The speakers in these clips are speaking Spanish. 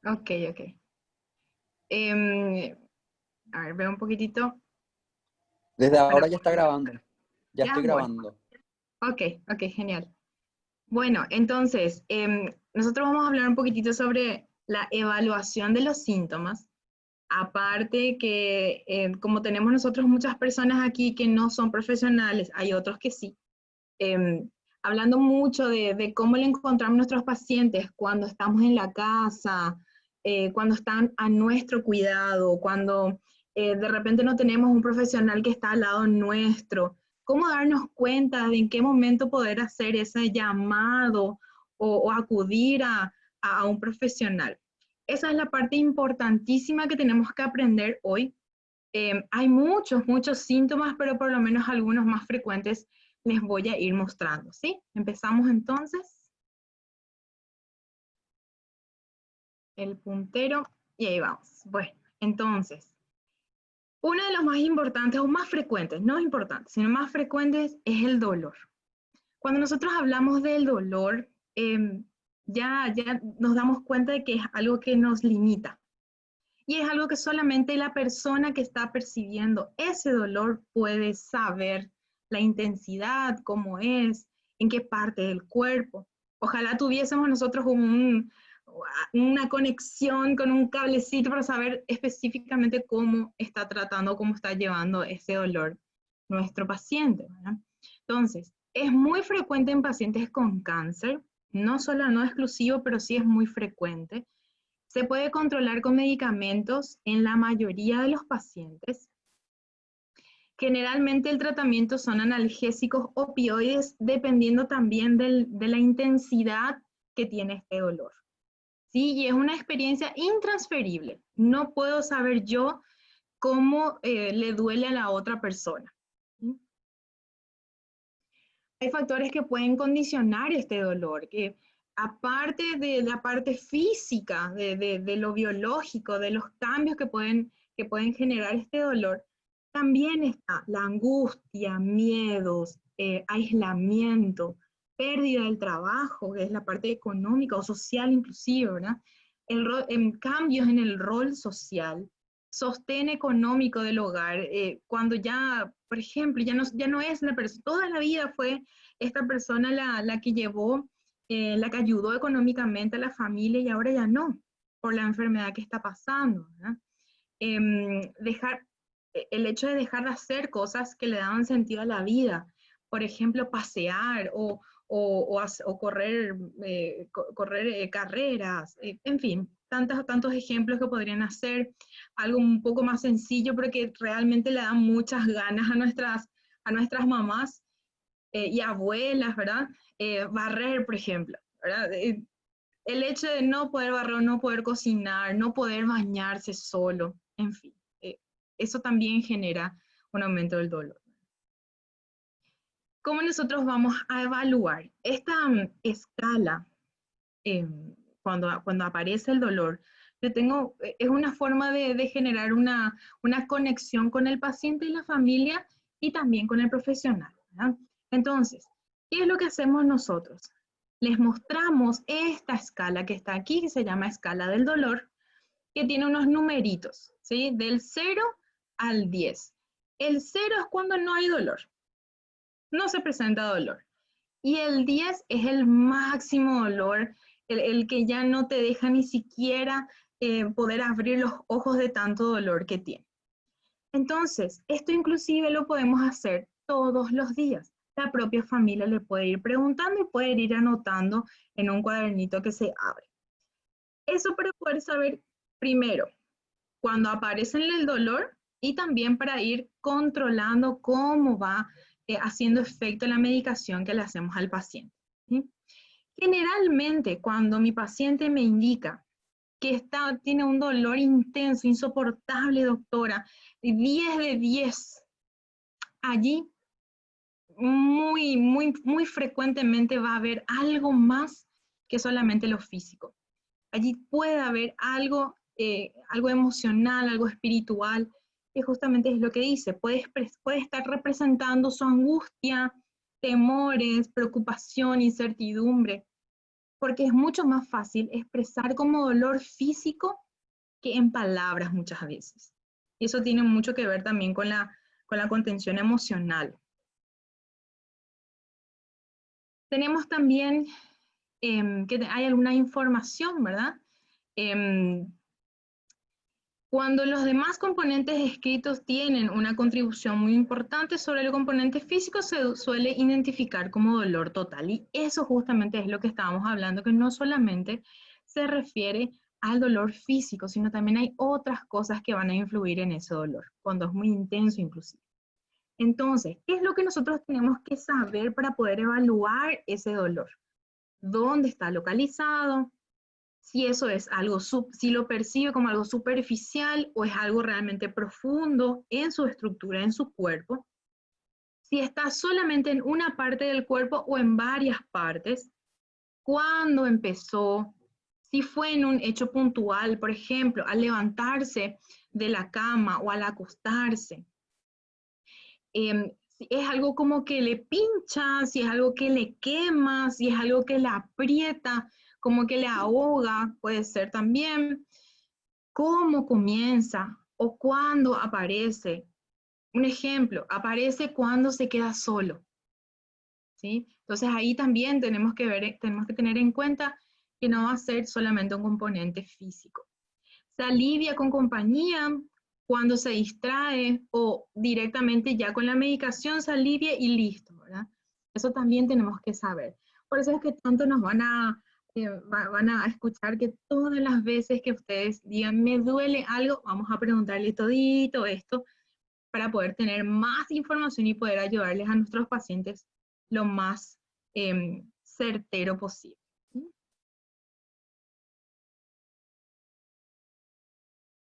Ok, ok. Em, a ver, veo un poquitito Desde para ahora ya está poder... grabando. Ya Ya, estoy bueno. grabando. Ok, ok, genial. Bueno, entonces, nosotros vamos a hablar un poquitito sobre la evaluación de los síntomas. Aparte que, como tenemos nosotros muchas personas aquí que no son profesionales, hay otros que sí. Hablando mucho de cómo le encontramos a nuestros pacientes cuando estamos en la casa, cuando están a nuestro cuidado, cuando de repente no tenemos un profesional que está al lado nuestro, cómo darnos cuenta de en qué momento poder hacer ese llamado o acudir a un profesional. Esa es la parte importantísima que tenemos que aprender hoy. Hay muchos síntomas, pero por lo menos algunos más frecuentes les voy a ir mostrando, ¿sí? Empezamos entonces, el puntero, y ahí vamos. Bueno, entonces, uno de los más importantes o más frecuentes, no importantes, sino más frecuentes es el dolor. Cuando nosotros hablamos del dolor, ya nos damos cuenta de que es algo que nos limita. Y es algo que solamente la persona que está percibiendo ese dolor puede saber la intensidad, cómo es, en qué parte del cuerpo. Ojalá tuviésemos nosotros una conexión con un cablecito para saber específicamente cómo está tratando, cómo está llevando ese dolor nuestro paciente, ¿verdad? Entonces, es muy frecuente en pacientes con cáncer, no solo no exclusivo, pero sí es muy frecuente. Se puede controlar con medicamentos en la mayoría de los pacientes. Generalmente el tratamiento son analgésicos opioides, dependiendo también de la intensidad que tiene este dolor. Sí, y es una experiencia intransferible. No puedo saber yo cómo le duele a la otra persona. ¿Sí? Hay factores que pueden condicionar este dolor, que aparte de la parte física, de lo biológico, de los cambios que pueden generar este dolor, también está la angustia, miedos, aislamiento, pérdida del trabajo, que es la parte económica o social inclusive, ¿verdad? En cambios en el rol social, sostén económico del hogar, cuando ya, por ejemplo, ya no es la persona, toda la vida fue esta persona la que llevó, la que ayudó económicamente a la familia y ahora ya no, por la enfermedad que está pasando, ¿verdad? Dejar, el hecho de dejar de hacer cosas que le daban sentido a la vida, por ejemplo, pasear o correr, correr carreras, en fin, tantos ejemplos que podrían hacer, algo un poco más sencillo, pero que realmente le da muchas ganas a nuestras mamás y abuelas, ¿verdad? Barrer, por ejemplo, ¿verdad? El hecho de no poder barrer, no poder cocinar, no poder bañarse solo, en fin, eso también genera un aumento del dolor. ¿Cómo nosotros vamos a evaluar esta escala eh, cuando aparece el dolor? Yo tengo, es una forma de generar una conexión con el paciente y la familia y también con el profesional, ¿verdad? Entonces, ¿qué es lo que hacemos nosotros? Les mostramos esta escala que está aquí, que se llama escala del dolor, que tiene unos numeritos, ¿sí? Del 0 al 10. El 0 es cuando no hay dolor, no se presenta dolor. Y el 10 es el máximo dolor, el que ya no te deja ni siquiera poder abrir los ojos de tanto dolor que tiene. Entonces, esto inclusive lo podemos hacer todos los días. La propia familia le puede ir preguntando y puede ir anotando en un cuadernito que se abre. Eso para poder saber primero cuando aparece el dolor y también para ir controlando cómo va haciendo efecto la medicación que le hacemos al paciente. ¿Sí? Generalmente, cuando mi paciente me indica que tiene un dolor intenso, insoportable, doctora, 10 de 10, allí muy frecuentemente va a haber algo más que solamente lo físico. Allí puede haber algo emocional, algo espiritual, que justamente es lo que dice, puede estar representando su angustia, temores, preocupación, incertidumbre. porque es mucho más fácil expresar como dolor físico que en palabras muchas veces. Y eso tiene mucho que ver también con la contención emocional. Tenemos también que hay alguna información, ¿verdad? Cuando los demás componentes escritos tienen una contribución muy importante sobre el componente físico, se suele identificar como dolor total. Y eso justamente es lo que estábamos hablando, que no solamente se refiere al dolor físico, sino también hay otras cosas que van a influir en ese dolor, cuando es muy intenso inclusive. Entonces, ¿qué es lo que nosotros tenemos que saber para poder evaluar ese dolor? ¿Dónde está localizado? Si eso es algo, si lo percibe como algo superficial o es algo realmente profundo en su estructura, en su cuerpo. Si está solamente en una parte del cuerpo o en varias partes. ¿Cuándo empezó? Si fue en un hecho puntual, por ejemplo, al levantarse de la cama o al acostarse. Si es algo como que le pincha, si es algo que le quema, si es algo que le aprieta, como que le ahoga, puede ser también. ¿Cómo comienza o cuándo aparece? Un ejemplo, aparece cuando se queda solo, ¿sí? Entonces ahí también tenemos que tener en cuenta que no va a ser solamente un componente físico. Se alivia con compañía, cuando se distrae o directamente ya con la medicación se alivia y listo, ¿verdad? Eso también tenemos que saber. Por eso es que tanto nos van a escuchar que todas las veces que ustedes digan, me duele algo, vamos a preguntarle todito esto para poder tener más información y poder ayudarles a nuestros pacientes lo más certero posible.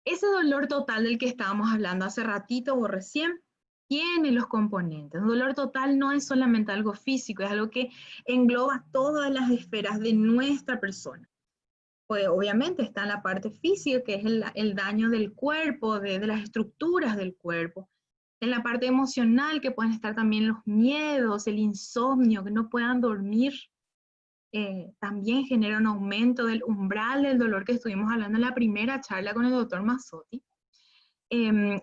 Ese dolor total del que estábamos hablando hace ratito o recién, tiene los componentes. Un dolor total no es solamente algo físico, es algo que engloba todas las esferas de nuestra persona. Pues obviamente está en la parte física, que es el daño del cuerpo, de las estructuras del cuerpo. En la parte emocional, que pueden estar también los miedos, el insomnio, que no puedan dormir. También genera un aumento del umbral del dolor que estuvimos hablando en la primera charla con el doctor Mazzotti.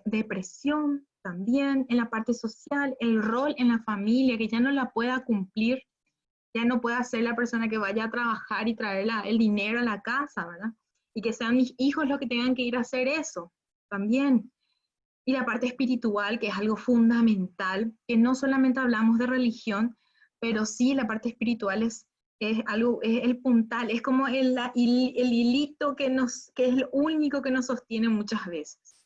Depresión también, en la parte social, el rol en la familia, que ya no la pueda cumplir, ya no pueda ser la persona que vaya a trabajar y traer el dinero a la casa, ¿verdad? Y que sean mis hijos los que tengan que ir a hacer eso, también. Y la parte espiritual, que es algo fundamental, que no solamente hablamos de religión, pero sí la parte espiritual es algo, es el puntal, es como el hilito que es lo único que nos sostiene muchas veces.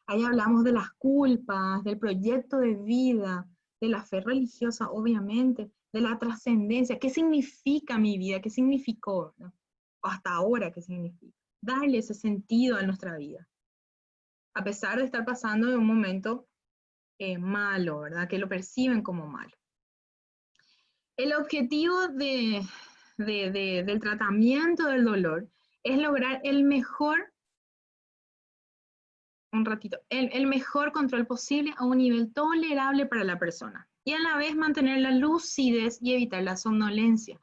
Ahí hablamos de las culpas, del proyecto de vida, de la fe religiosa, obviamente, de la trascendencia. ¿Qué significa mi vida? ¿Qué significó? ¿No? Hasta ahora, ¿qué significa? Darle ese sentido a nuestra vida. A pesar de estar pasando de un momento malo, ¿verdad? Que lo perciben como malo. El objetivo del tratamiento del dolor es lograr el mejor control posible a un nivel tolerable para la persona y a la vez mantener la lucidez y evitar la somnolencia.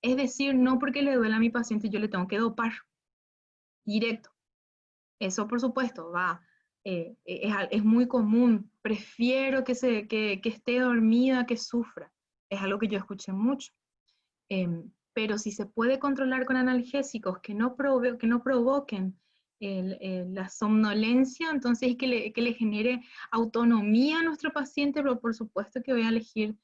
Es decir, no porque le duela a mi paciente yo le tengo que dopar directo. Eso por supuesto es muy común. Prefiero que esté dormida que sufra. Es algo que yo escuché mucho. Pero si se puede controlar con analgésicos que no provoquen la somnolencia, entonces que le genere autonomía a nuestro paciente, pero por supuesto que voy a elegir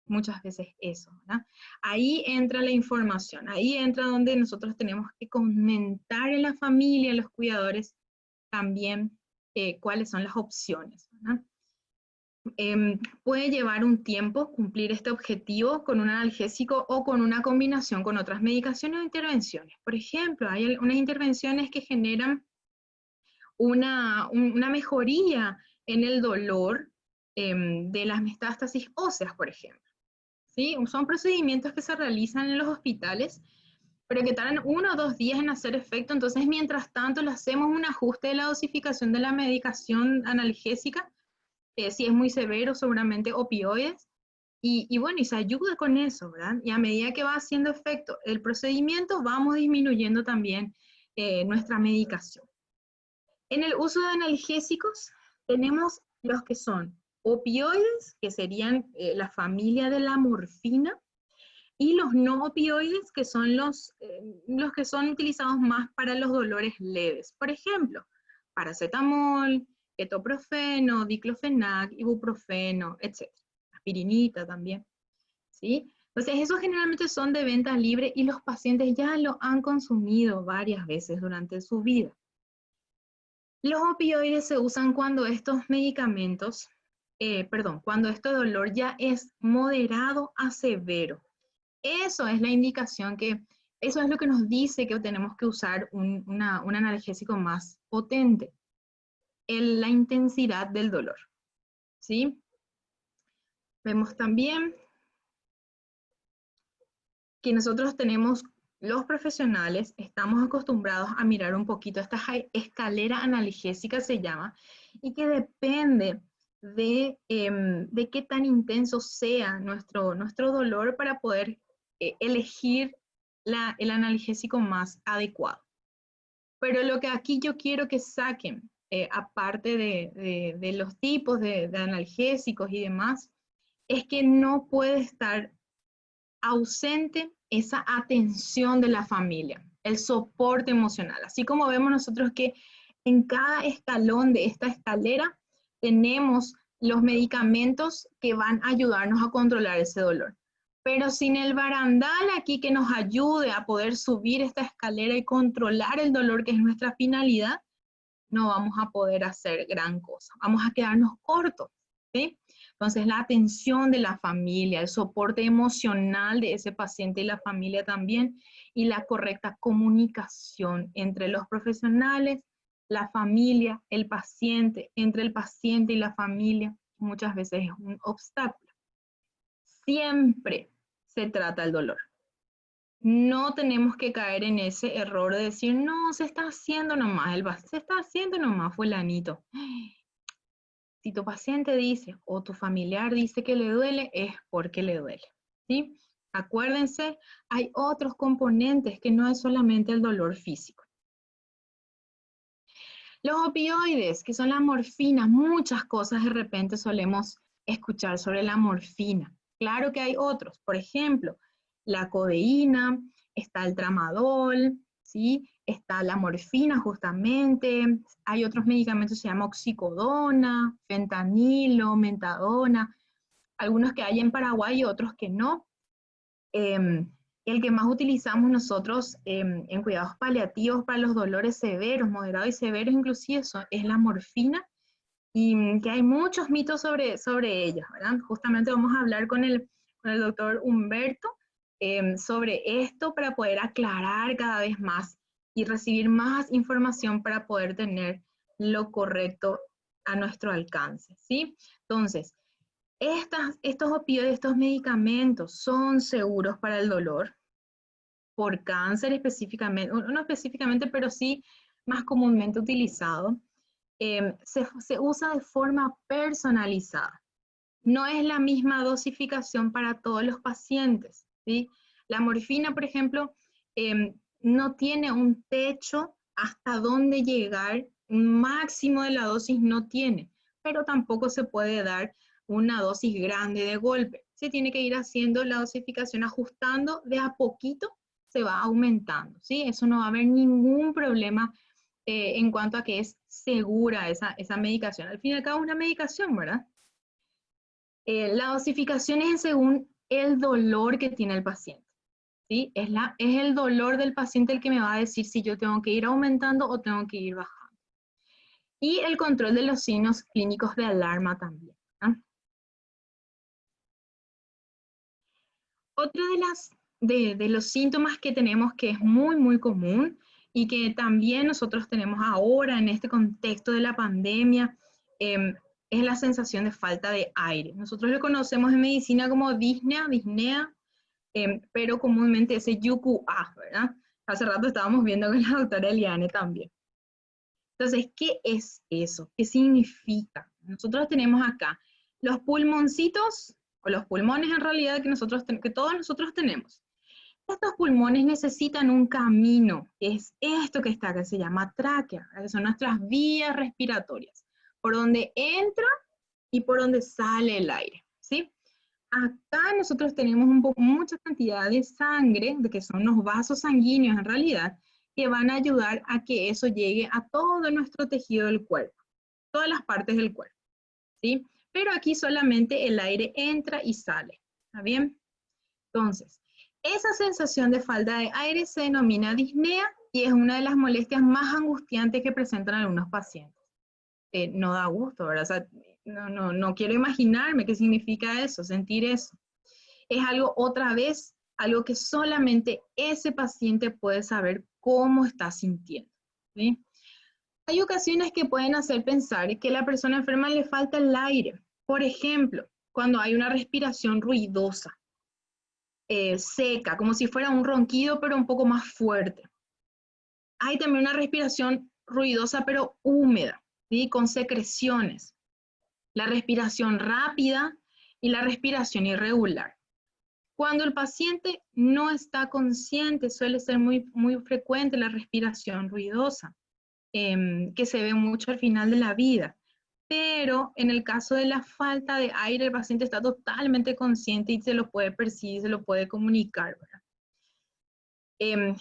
muchas veces eso, ¿verdad? Ahí entra la información, ahí entra donde nosotros tenemos que comentar en la familia, los cuidadores, también cuáles son las opciones, ¿verdad? Puede llevar un tiempo cumplir este objetivo con un analgésico o con una combinación con otras medicaciones o intervenciones. Por ejemplo, hay unas intervenciones que generan una mejoría en el dolor de las metástasis óseas, por ejemplo. ¿Sí? Son procedimientos que se realizan en los hospitales, pero que tardan 1 o 2 días en hacer efecto. Entonces, mientras tanto, le hacemos un ajuste de la dosificación de la medicación analgésica, si es muy severo, seguramente opioides, Y bueno, y se ayuda con eso, ¿verdad? Y a medida que va haciendo efecto el procedimiento, vamos disminuyendo también nuestra medicación. En el uso de analgésicos tenemos los que son opioides, que serían la familia de la morfina, y los no opioides, que son los que son utilizados más para los dolores leves. Por ejemplo, paracetamol, ketoprofeno, diclofenac, ibuprofeno, etc. Aspirinita también, ¿sí? Entonces, esos generalmente son de venta libre y los pacientes ya lo han consumido varias veces durante su vida. Los opioides se usan cuando estos medicamentos, cuando este dolor ya es moderado a severo. Eso es la indicación eso es lo que nos dice que tenemos que usar un analgésico más potente, la intensidad del dolor, ¿sí? Vemos también que nosotros tenemos, los profesionales, estamos acostumbrados a mirar un poquito esta escalera analgésica se llama, y que depende de qué tan intenso sea nuestro dolor para poder elegir el analgésico más adecuado. Pero lo que aquí yo quiero que saquen, aparte de los tipos de analgésicos y demás, es que no puede estar ausente esa atención de la familia, el soporte emocional. Así como vemos nosotros que en cada escalón de esta escalera tenemos los medicamentos que van a ayudarnos a controlar ese dolor. Pero sin el barandal aquí que nos ayude a poder subir esta escalera y controlar el dolor, que es nuestra finalidad, no vamos a poder hacer gran cosa. Vamos a quedarnos cortos, ¿sí? Entonces, la atención de la familia, el soporte emocional de ese paciente y la familia también, y la correcta comunicación entre los profesionales, la familia, el paciente, entre el paciente y la familia, muchas veces es un obstáculo. Siempre se trata el dolor. No tenemos que caer en ese error de decir, no, se está haciendo nomás, se está haciendo nomás fulanito. Si tu paciente dice o tu familiar dice que le duele, es porque le duele, ¿sí? Acuérdense, hay otros componentes que no es solamente el dolor físico. Los opioides, que son la morfina, muchas cosas de repente solemos escuchar sobre la morfina. Claro que hay otros, por ejemplo, la codeína, está el tramadol, ¿sí? Está la morfina justamente, hay otros medicamentos que se llama oxicodona, fentanilo, mentadona, algunos que hay en Paraguay y otros que no. El que más utilizamos nosotros en cuidados paliativos para los dolores severos, moderados y severos inclusive, es la morfina, y que hay muchos mitos sobre ella, ¿verdad? Justamente vamos a hablar con el doctor Humberto sobre esto para poder aclarar cada vez más y recibir más información para poder tener lo correcto a nuestro alcance, ¿sí? Entonces, estos opioides, estos medicamentos son seguros para el dolor, por cáncer específicamente, no específicamente, pero sí más comúnmente utilizado. Se usa de forma personalizada. No es la misma dosificación para todos los pacientes, ¿sí? La morfina, por ejemplo, no tiene un techo hasta dónde llegar, un máximo de la dosis no tiene, pero tampoco se puede dar una dosis grande de golpe. Se tiene que ir haciendo la dosificación, ajustando de a poquito, se va aumentando, ¿sí? Eso no va a haber ningún problema en cuanto a que es segura esa medicación. Al fin y al cabo es una medicación, ¿verdad? La dosificación es según el dolor que tiene el paciente, ¿sí? Es el dolor del paciente el que me va a decir si yo tengo que ir aumentando o tengo que ir bajando. Y el control de los signos clínicos de alarma también, ¿ah? Otra de los síntomas que tenemos que es muy, muy común y que también nosotros tenemos ahora en este contexto de la pandemia, es la sensación de falta de aire. Nosotros lo conocemos en medicina como disnea, pero comúnmente ese UQA, ¿verdad? Hace rato estábamos viendo con la doctora Eliane también. Entonces, ¿qué es eso? ¿Qué significa? Nosotros tenemos acá los pulmoncitos o los pulmones en realidad que todos nosotros tenemos. Estos pulmones necesitan un camino, que es esto que está acá, se llama tráquea, que son nuestras vías respiratorias, por donde entra y por donde sale el aire, ¿sí? Acá nosotros tenemos mucha cantidad de sangre, que son los vasos sanguíneos en realidad, que van a ayudar a que eso llegue a todo nuestro tejido del cuerpo, todas las partes del cuerpo, ¿sí? Pero aquí solamente el aire entra y sale, ¿está bien? Entonces, esa sensación de falta de aire se denomina disnea y es una de las molestias más angustiantes que presentan algunos pacientes. No da gusto, ¿verdad? O sea, no quiero imaginarme qué significa eso, sentir eso. Es algo, otra vez, algo que solamente ese paciente puede saber cómo está sintiendo, ¿sí? Hay ocasiones que pueden hacer pensar que a la persona enferma le falta el aire. Por ejemplo, cuando hay una respiración ruidosa, seca, como si fuera un ronquido, pero un poco más fuerte. Hay también una respiración ruidosa, pero húmeda, ¿sí? Con secreciones. La respiración rápida y la respiración irregular. Cuando el paciente no está consciente, suele ser muy frecuente la respiración ruidosa, que se ve mucho al final de la vida. Pero en el caso de la falta de aire, el paciente está totalmente consciente y se lo puede percibir, se lo puede comunicar, ¿verdad?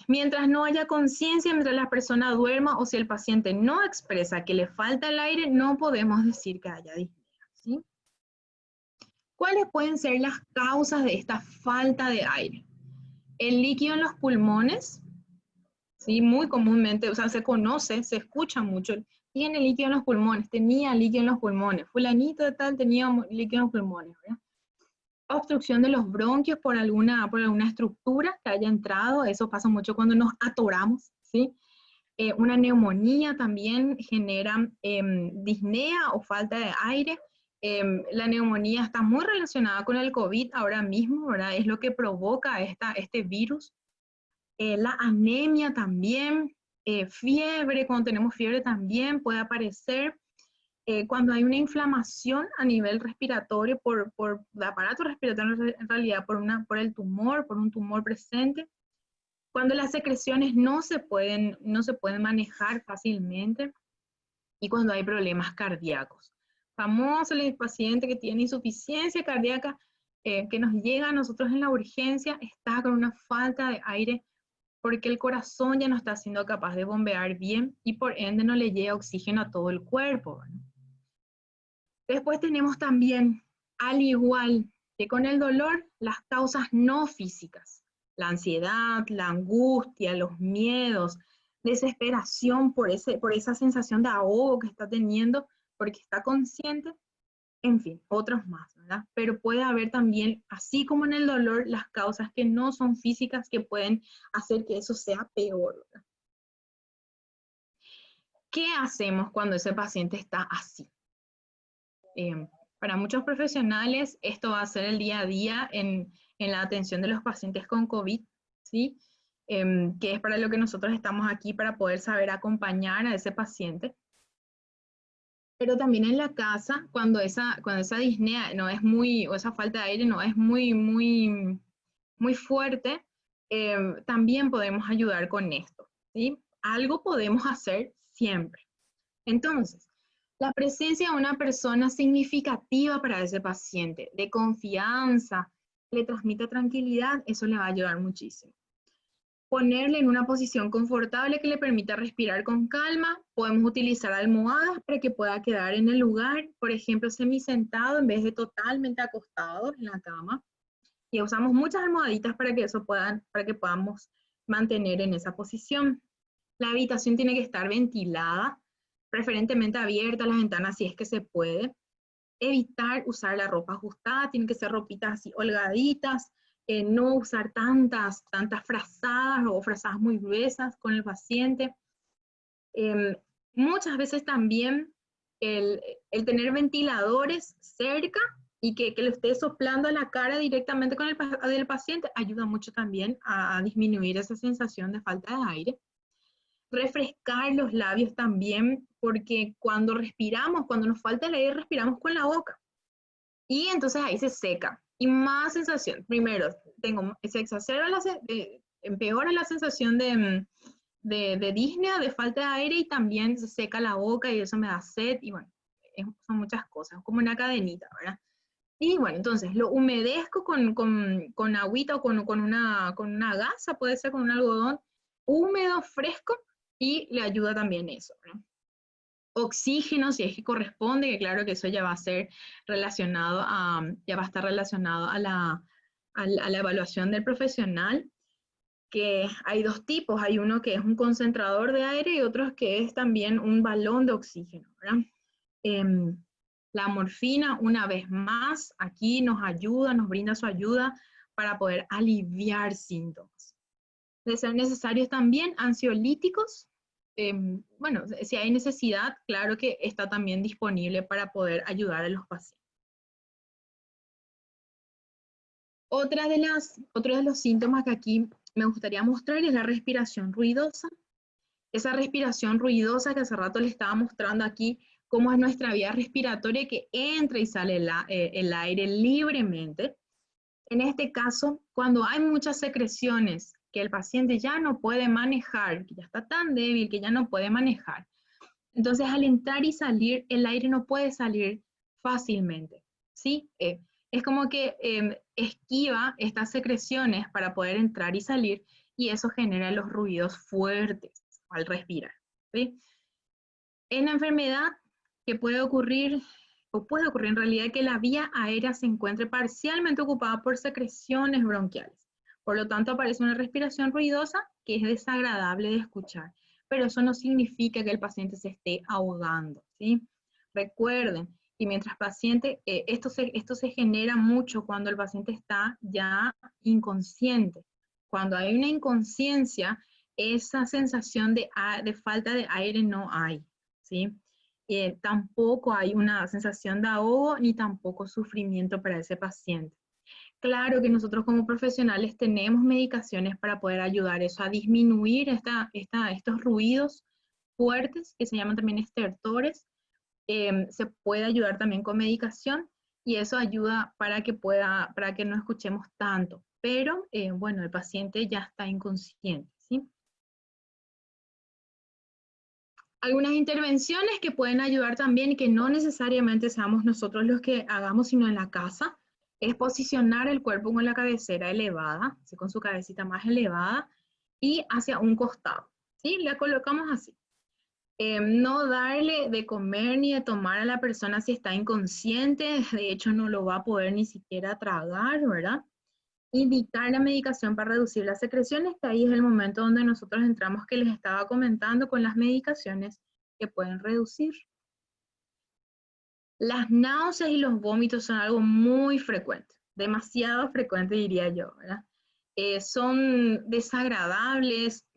Mientras no haya conciencia, mientras la persona duerma o si el paciente no expresa que le falta el aire, no podemos decir que haya disnea, ¿sí? ¿Cuáles pueden ser las causas de esta falta de aire? El líquido en los pulmones, ¿sí? Muy comúnmente, o sea, se conoce, se escucha mucho, tiene líquido en los pulmones, tenía líquido en los pulmones, fulanito de tal tenía líquido en los pulmones, ¿verdad? Obstrucción de los bronquios por alguna estructura que haya entrado, eso pasa mucho cuando nos atoramos, ¿sí? Una neumonía también genera disnea o falta de aire. La neumonía está muy relacionada con el COVID ahora mismo, ¿verdad? Es lo que provoca este virus. La anemia también, fiebre, cuando tenemos fiebre también puede aparecer. Cuando hay una inflamación a nivel respiratorio por el aparato respiratorio en realidad por un tumor presente, cuando las secreciones no se pueden manejar fácilmente y cuando hay problemas cardíacos. Famoso el paciente que tiene insuficiencia cardíaca que nos llega a nosotros en la urgencia, está con una falta de aire porque el corazón ya no está siendo capaz de bombear bien y por ende no le llega oxígeno a todo el cuerpo, ¿verdad? Después tenemos también, al igual que con el dolor, las causas no físicas. La ansiedad, la angustia, los miedos, desesperación por esa sensación de ahogo que está teniendo, porque está consciente, en fin, otros más, ¿verdad? Pero puede haber también, así como en el dolor, las causas que no son físicas que pueden hacer que eso sea peor, ¿verdad? ¿Qué hacemos cuando ese paciente está así? Para muchos profesionales esto va a ser el día a día en la atención de los pacientes con COVID, ¿sí? Que es para lo que nosotros estamos aquí, para poder saber acompañar a ese paciente. Pero también en la casa, cuando esa disnea no es o esa falta de aire no es muy fuerte, también podemos ayudar con esto, ¿sí? Algo podemos hacer siempre. Entonces, la presencia de una persona significativa para ese paciente, de confianza, que le transmita tranquilidad, eso le va a ayudar muchísimo. Ponerle en una posición confortable que le permita respirar con calma. Podemos utilizar almohadas para que pueda quedar en el lugar, por ejemplo, semisentado en vez de totalmente acostado en la cama. Y usamos muchas almohaditas para que podamos mantener en esa posición. La habitación tiene que estar ventilada, preferentemente abierta las ventanas si es que se puede. Evitar usar la ropa ajustada, tienen que ser ropitas así holgaditas, no usar tantas frazadas o frazadas muy gruesas con el paciente. Muchas veces también el tener ventiladores cerca y que le esté soplando a la cara directamente con el paciente ayuda mucho también a disminuir esa sensación de falta de aire. Refrescar los labios también, porque cuando respiramos, cuando nos falta el aire, respiramos con la boca. Y entonces ahí se seca. y más sensación. Primero, se exacerba empeora la sensación de disnea, de falta de aire, y también se seca la boca y eso me da sed, y bueno, son muchas cosas, como una cadenita, ¿verdad? Y bueno, entonces lo humedezco con agüita o con una gasa, puede ser con un algodón húmedo, fresco, y le ayuda también eso, ¿verdad? Oxígeno, si es que corresponde, que claro que eso ya va a ser relacionado ya va a estar relacionado a la evaluación del profesional, que hay dos tipos, hay uno que es un concentrador de aire y otro que es también un balón de oxígeno, ¿verdad? La morfina, una vez más, aquí nos ayuda, nos brinda su ayuda para poder aliviar síntomas. De ser necesarios también ansiolíticos. Bueno, si hay necesidad, claro que está también disponible para poder ayudar a los pacientes. Otro de los síntomas que aquí me gustaría mostrar es la respiración ruidosa. Esa respiración ruidosa que hace rato le estaba mostrando aquí, cómo es nuestra vía respiratoria que entra y sale el aire libremente. En este caso, cuando hay muchas secreciones que el paciente ya no puede manejar, que ya está tan débil que ya no puede manejar, entonces al entrar y salir, el aire no puede salir fácilmente, ¿sí? Es como que esquiva estas secreciones para poder entrar y salir, y eso genera los ruidos fuertes al respirar, ¿sí? En la enfermedad que puede ocurrir, o puede ocurrir en realidad, que la vía aérea se encuentre parcialmente ocupada por secreciones bronquiales. Por lo tanto, aparece una respiración ruidosa que es desagradable de escuchar, pero eso no significa que el paciente se esté ahogando, ¿sí? Recuerden, y mientras paciente, esto se genera mucho cuando el paciente está ya inconsciente. Cuando hay una inconsciencia, esa sensación de falta de aire no hay, ¿sí? Tampoco hay una sensación de ahogo ni tampoco sufrimiento para ese paciente. Claro que nosotros como profesionales tenemos medicaciones para poder ayudar eso a disminuir estos ruidos fuertes, que se llaman también estertores. Se puede ayudar también con medicación, y eso ayuda para que no escuchemos tanto. Pero bueno, el paciente ya está inconsciente, ¿sí? Algunas intervenciones que pueden ayudar también, y que no necesariamente seamos nosotros los que hagamos, sino en la casa, es posicionar el cuerpo con la cabecera elevada, ¿sí? Con su cabecita más elevada y hacia un costado, ¿sí? La colocamos así. No darle de comer ni de tomar a la persona si está inconsciente, de hecho no lo va a poder ni siquiera tragar, ¿verdad? Indicar la medicación para reducir las secreciones, que ahí es el momento donde nosotros entramos, que les estaba comentando, con las medicaciones que pueden reducir. Las náuseas y los vómitos son algo muy frecuente, demasiado frecuente diría yo, ¿verdad? Son desagradables,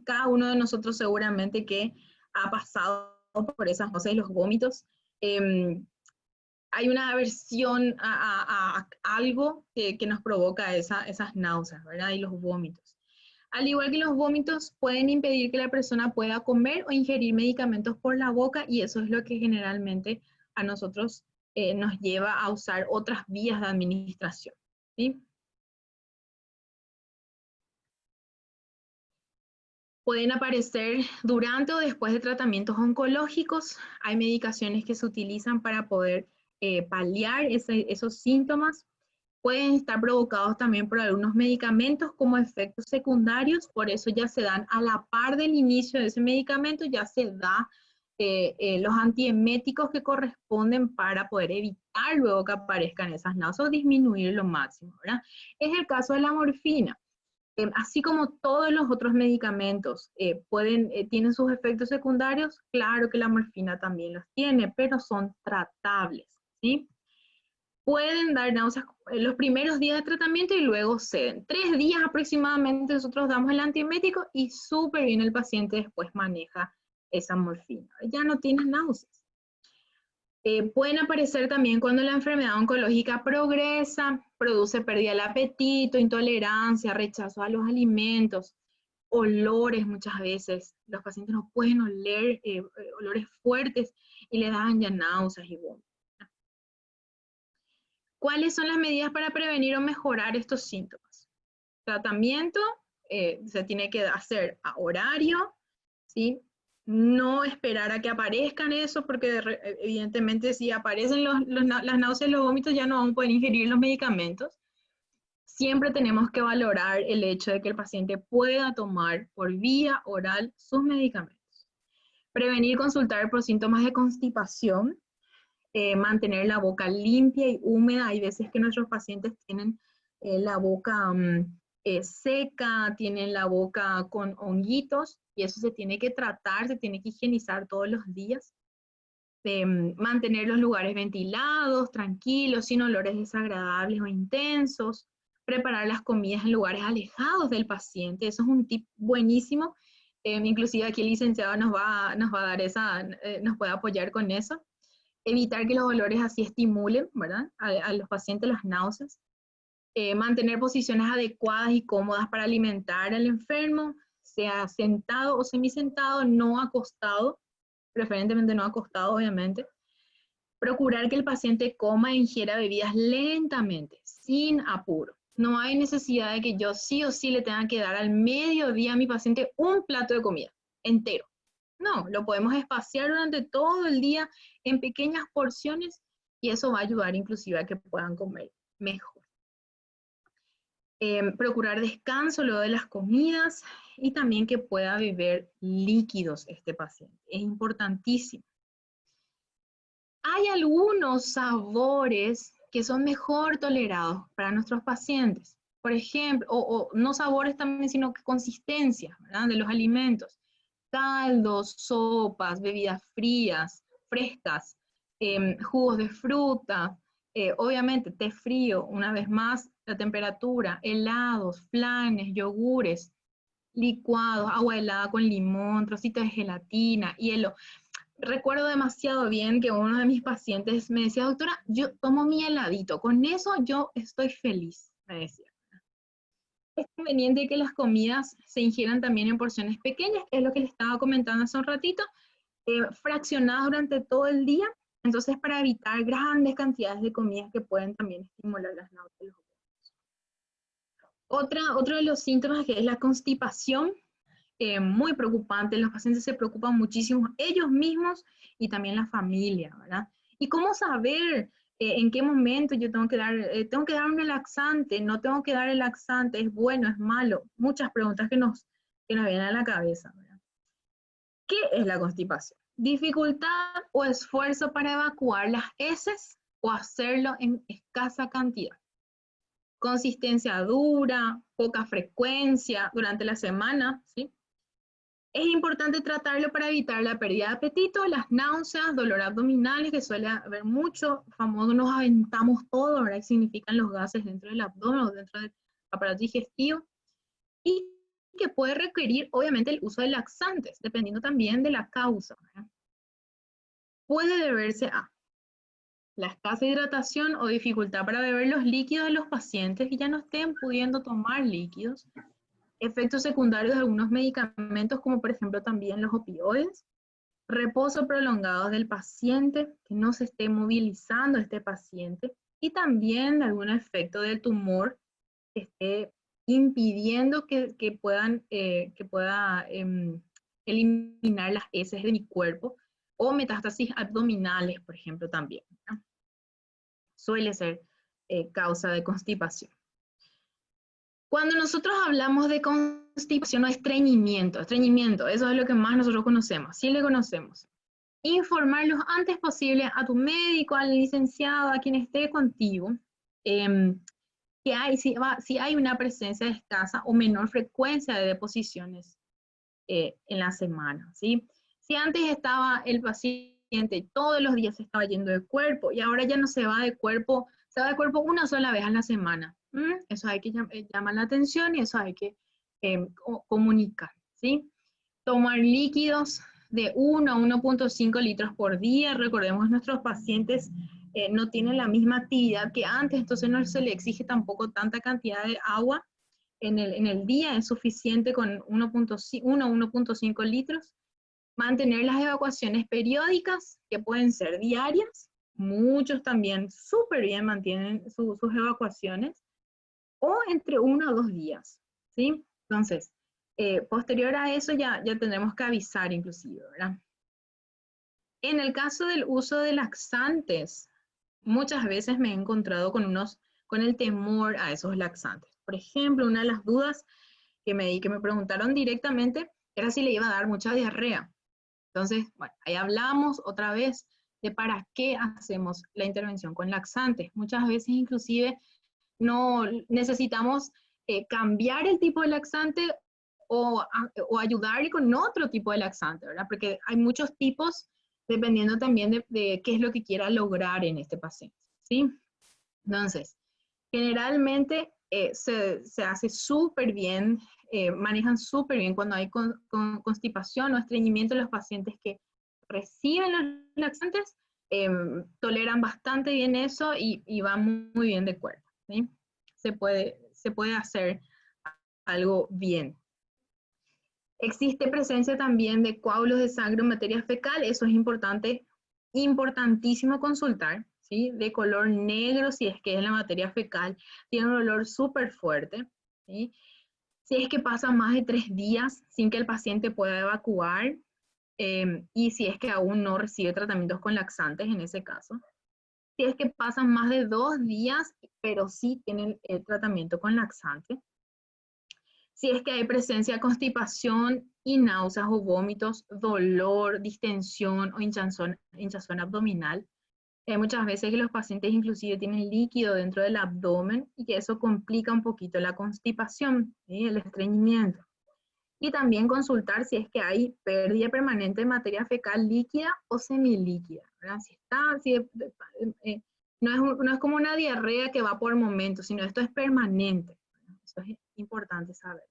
cada uno de nosotros seguramente que ha pasado por esas náuseas y los vómitos. Hay una aversión a algo que nos provoca esas náuseas, ¿verdad? Y los vómitos. Al igual que los vómitos pueden impedir que la persona pueda comer o ingerir medicamentos por la boca, y eso es lo que generalmente a nosotros nos lleva a usar otras vías de administración, ¿sí? Pueden aparecer durante o después de tratamientos oncológicos. Hay medicaciones que se utilizan para poder paliar esos síntomas. Pueden estar provocados también por algunos medicamentos como efectos secundarios, por eso ya se dan a la par del inicio de ese medicamento, ya se da los antieméticos que corresponden para poder evitar luego que aparezcan esas náuseas o disminuir lo máximo, ¿verdad? Es el caso de la morfina. Así como todos los otros medicamentos tienen sus efectos secundarios, claro que la morfina también los tiene, pero son tratables, ¿sí? Pueden dar náuseas en los primeros días de tratamiento y luego ceden. 3 días aproximadamente nosotros damos el antiemético y súper bien el paciente después maneja esa morfina. Ya no tiene náuseas. Pueden aparecer también cuando la enfermedad oncológica progresa, produce pérdida del apetito, intolerancia, rechazo a los alimentos, olores muchas veces. Los pacientes no pueden oler olores fuertes y le dan ya náuseas y vómitos. ¿Cuáles son las medidas para prevenir o mejorar estos síntomas? Tratamiento se tiene que hacer a horario, ¿sí? No esperar a que aparezcan eso, porque evidentemente si aparecen las náuseas y los vómitos ya no vamos a poder ingerir los medicamentos. Siempre tenemos que valorar el hecho de que el paciente pueda tomar por vía oral sus medicamentos. Prevenir, consultar por síntomas de constipación, mantener la boca limpia y húmeda. Hay veces que nuestros pacientes tienen la boca seca, tienen la boca con honguitos, y eso se tiene que tratar, se tiene que higienizar todos los días. Mantener los lugares ventilados, tranquilos, sin olores desagradables o intensos. Preparar las comidas en lugares alejados del paciente, eso es un tip buenísimo. Inclusive aquí el licenciado nos va a dar nos puede apoyar con eso. Evitar que los olores así estimulen, ¿verdad? A los pacientes las náuseas. Mantener posiciones adecuadas y cómodas para alimentar al enfermo, sea sentado o semisentado, no acostado, preferentemente no acostado, obviamente. Procurar que el paciente coma e ingiera bebidas lentamente, sin apuro. No hay necesidad de que yo sí o sí le tenga que dar al mediodía a mi paciente un plato de comida entero. No, lo podemos espaciar durante todo el día en pequeñas porciones y eso va a ayudar inclusive a que puedan comer mejor. Procurar descanso luego de las comidas y también que pueda beber líquidos este paciente. Es importantísimo. Hay algunos sabores que son mejor tolerados para nuestros pacientes. Por ejemplo, o no sabores también, sino que consistencias, ¿verdad? De los alimentos. Caldos, sopas, bebidas frías, frescas, jugos de fruta, obviamente té frío, una vez más, la temperatura, helados, flanes, yogures, licuados, agua helada con limón, trocitos de gelatina, hielo. Recuerdo demasiado bien que uno de mis pacientes me decía, doctora, yo tomo mi heladito, con eso yo estoy feliz, me decía. Es conveniente que las comidas se ingieran también en porciones pequeñas, que es lo que les estaba comentando hace un ratito, fraccionadas durante todo el día, entonces para evitar grandes cantidades de comidas que pueden también estimular las náuseas. Otro de los síntomas que es la constipación, muy preocupante, los pacientes se preocupan muchísimo ellos mismos y también la familia, ¿verdad? ¿Y cómo saber en qué momento yo tengo que dar un laxante, no tengo que dar el laxante, es bueno, es malo? Muchas preguntas que nos vienen a la cabeza, ¿verdad? ¿Qué es la constipación? Dificultad o esfuerzo para evacuar las heces o hacerlo en escasa cantidad. Consistencia dura, poca frecuencia durante la semana, ¿sí? Es importante tratarlo para evitar la pérdida de apetito, las náuseas, dolor abdominales, que suele haber mucho, famoso nos aventamos todo, ¿verdad? Que significan los gases dentro del abdomen o dentro del aparato digestivo, y que puede requerir, obviamente, el uso de laxantes, dependiendo también de la causa, ¿verdad? Puede deberse a la escasa hidratación o dificultad para beber los líquidos de los pacientes que ya no estén pudiendo tomar líquidos, efectos secundarios de algunos medicamentos, como por ejemplo también los opioides, reposo prolongado del paciente, que no se esté movilizando este paciente, y también de algún efecto del tumor que esté impidiendo que pueda eliminar las heces de mi cuerpo, o metástasis abdominales, por ejemplo, también, ¿no? Suele ser causa de constipación. Cuando nosotros hablamos de constipación o estreñimiento, eso es lo que más nosotros conocemos, sí le conocemos. Informar lo antes posible a tu médico, al licenciado, a quien esté contigo, si hay una presencia escasa o menor frecuencia de deposiciones en la semana, ¿sí? Si antes estaba el paciente todos los días se estaba yendo de cuerpo y ahora ya no se va de cuerpo, se va de cuerpo una sola vez a la semana. Eso hay que llamar la atención y eso hay que comunicar, ¿sí? Tomar líquidos de 1 a 1.5 litros por día. Recordemos que nuestros pacientes no tienen la misma actividad que antes, entonces no se le exige tampoco tanta cantidad de agua en el día, es suficiente con 1 a 1.5 litros. Mantener las evacuaciones periódicas, que pueden ser diarias, muchos también súper bien mantienen sus evacuaciones, o entre 1 o 2 días, ¿sí? Entonces, posterior a eso ya tendremos que avisar inclusive, ¿verdad? En el caso del uso de laxantes, muchas veces me he encontrado con el temor a esos laxantes. Por ejemplo, una de las dudas que me preguntaron directamente era si le iba a dar mucha diarrea. Entonces, bueno, ahí hablamos otra vez de para qué hacemos la intervención con laxantes. Muchas veces inclusive no necesitamos cambiar el tipo de laxante o ayudar con otro tipo de laxante, ¿verdad? Porque hay muchos tipos dependiendo también de qué es lo que quiera lograr en este paciente, ¿sí? Entonces, generalmente se hace súper bien, manejan súper bien cuando hay constipación o estreñimiento. Los pacientes que reciben los laxantes toleran bastante bien eso y van muy bien de cuerpo, ¿sí? Se puede hacer algo bien. Existe presencia también de coágulos de sangre o materia fecal, eso es importante, importantísimo consultar, ¿sí? De color negro si es que es la materia fecal, tiene un olor súper fuerte, ¿sí? Si es que pasa más de 3 días sin que el paciente pueda evacuar, y si es que aún no recibe tratamientos con laxantes en ese caso. Si es que pasan más de 2 días, pero sí tienen tratamiento con laxante. Si es que hay presencia de constipación y náuseas o vómitos, dolor, distensión o hinchazón abdominal. Hay muchas veces que los pacientes inclusive tienen líquido dentro del abdomen y que eso complica un poquito la constipación, ¿sí? El estreñimiento. Y también consultar si es que hay pérdida permanente de materia fecal líquida o semilíquida, ¿verdad? No es como una diarrea que va por momentos, sino esto es permanente, ¿verdad? Eso es importante saber.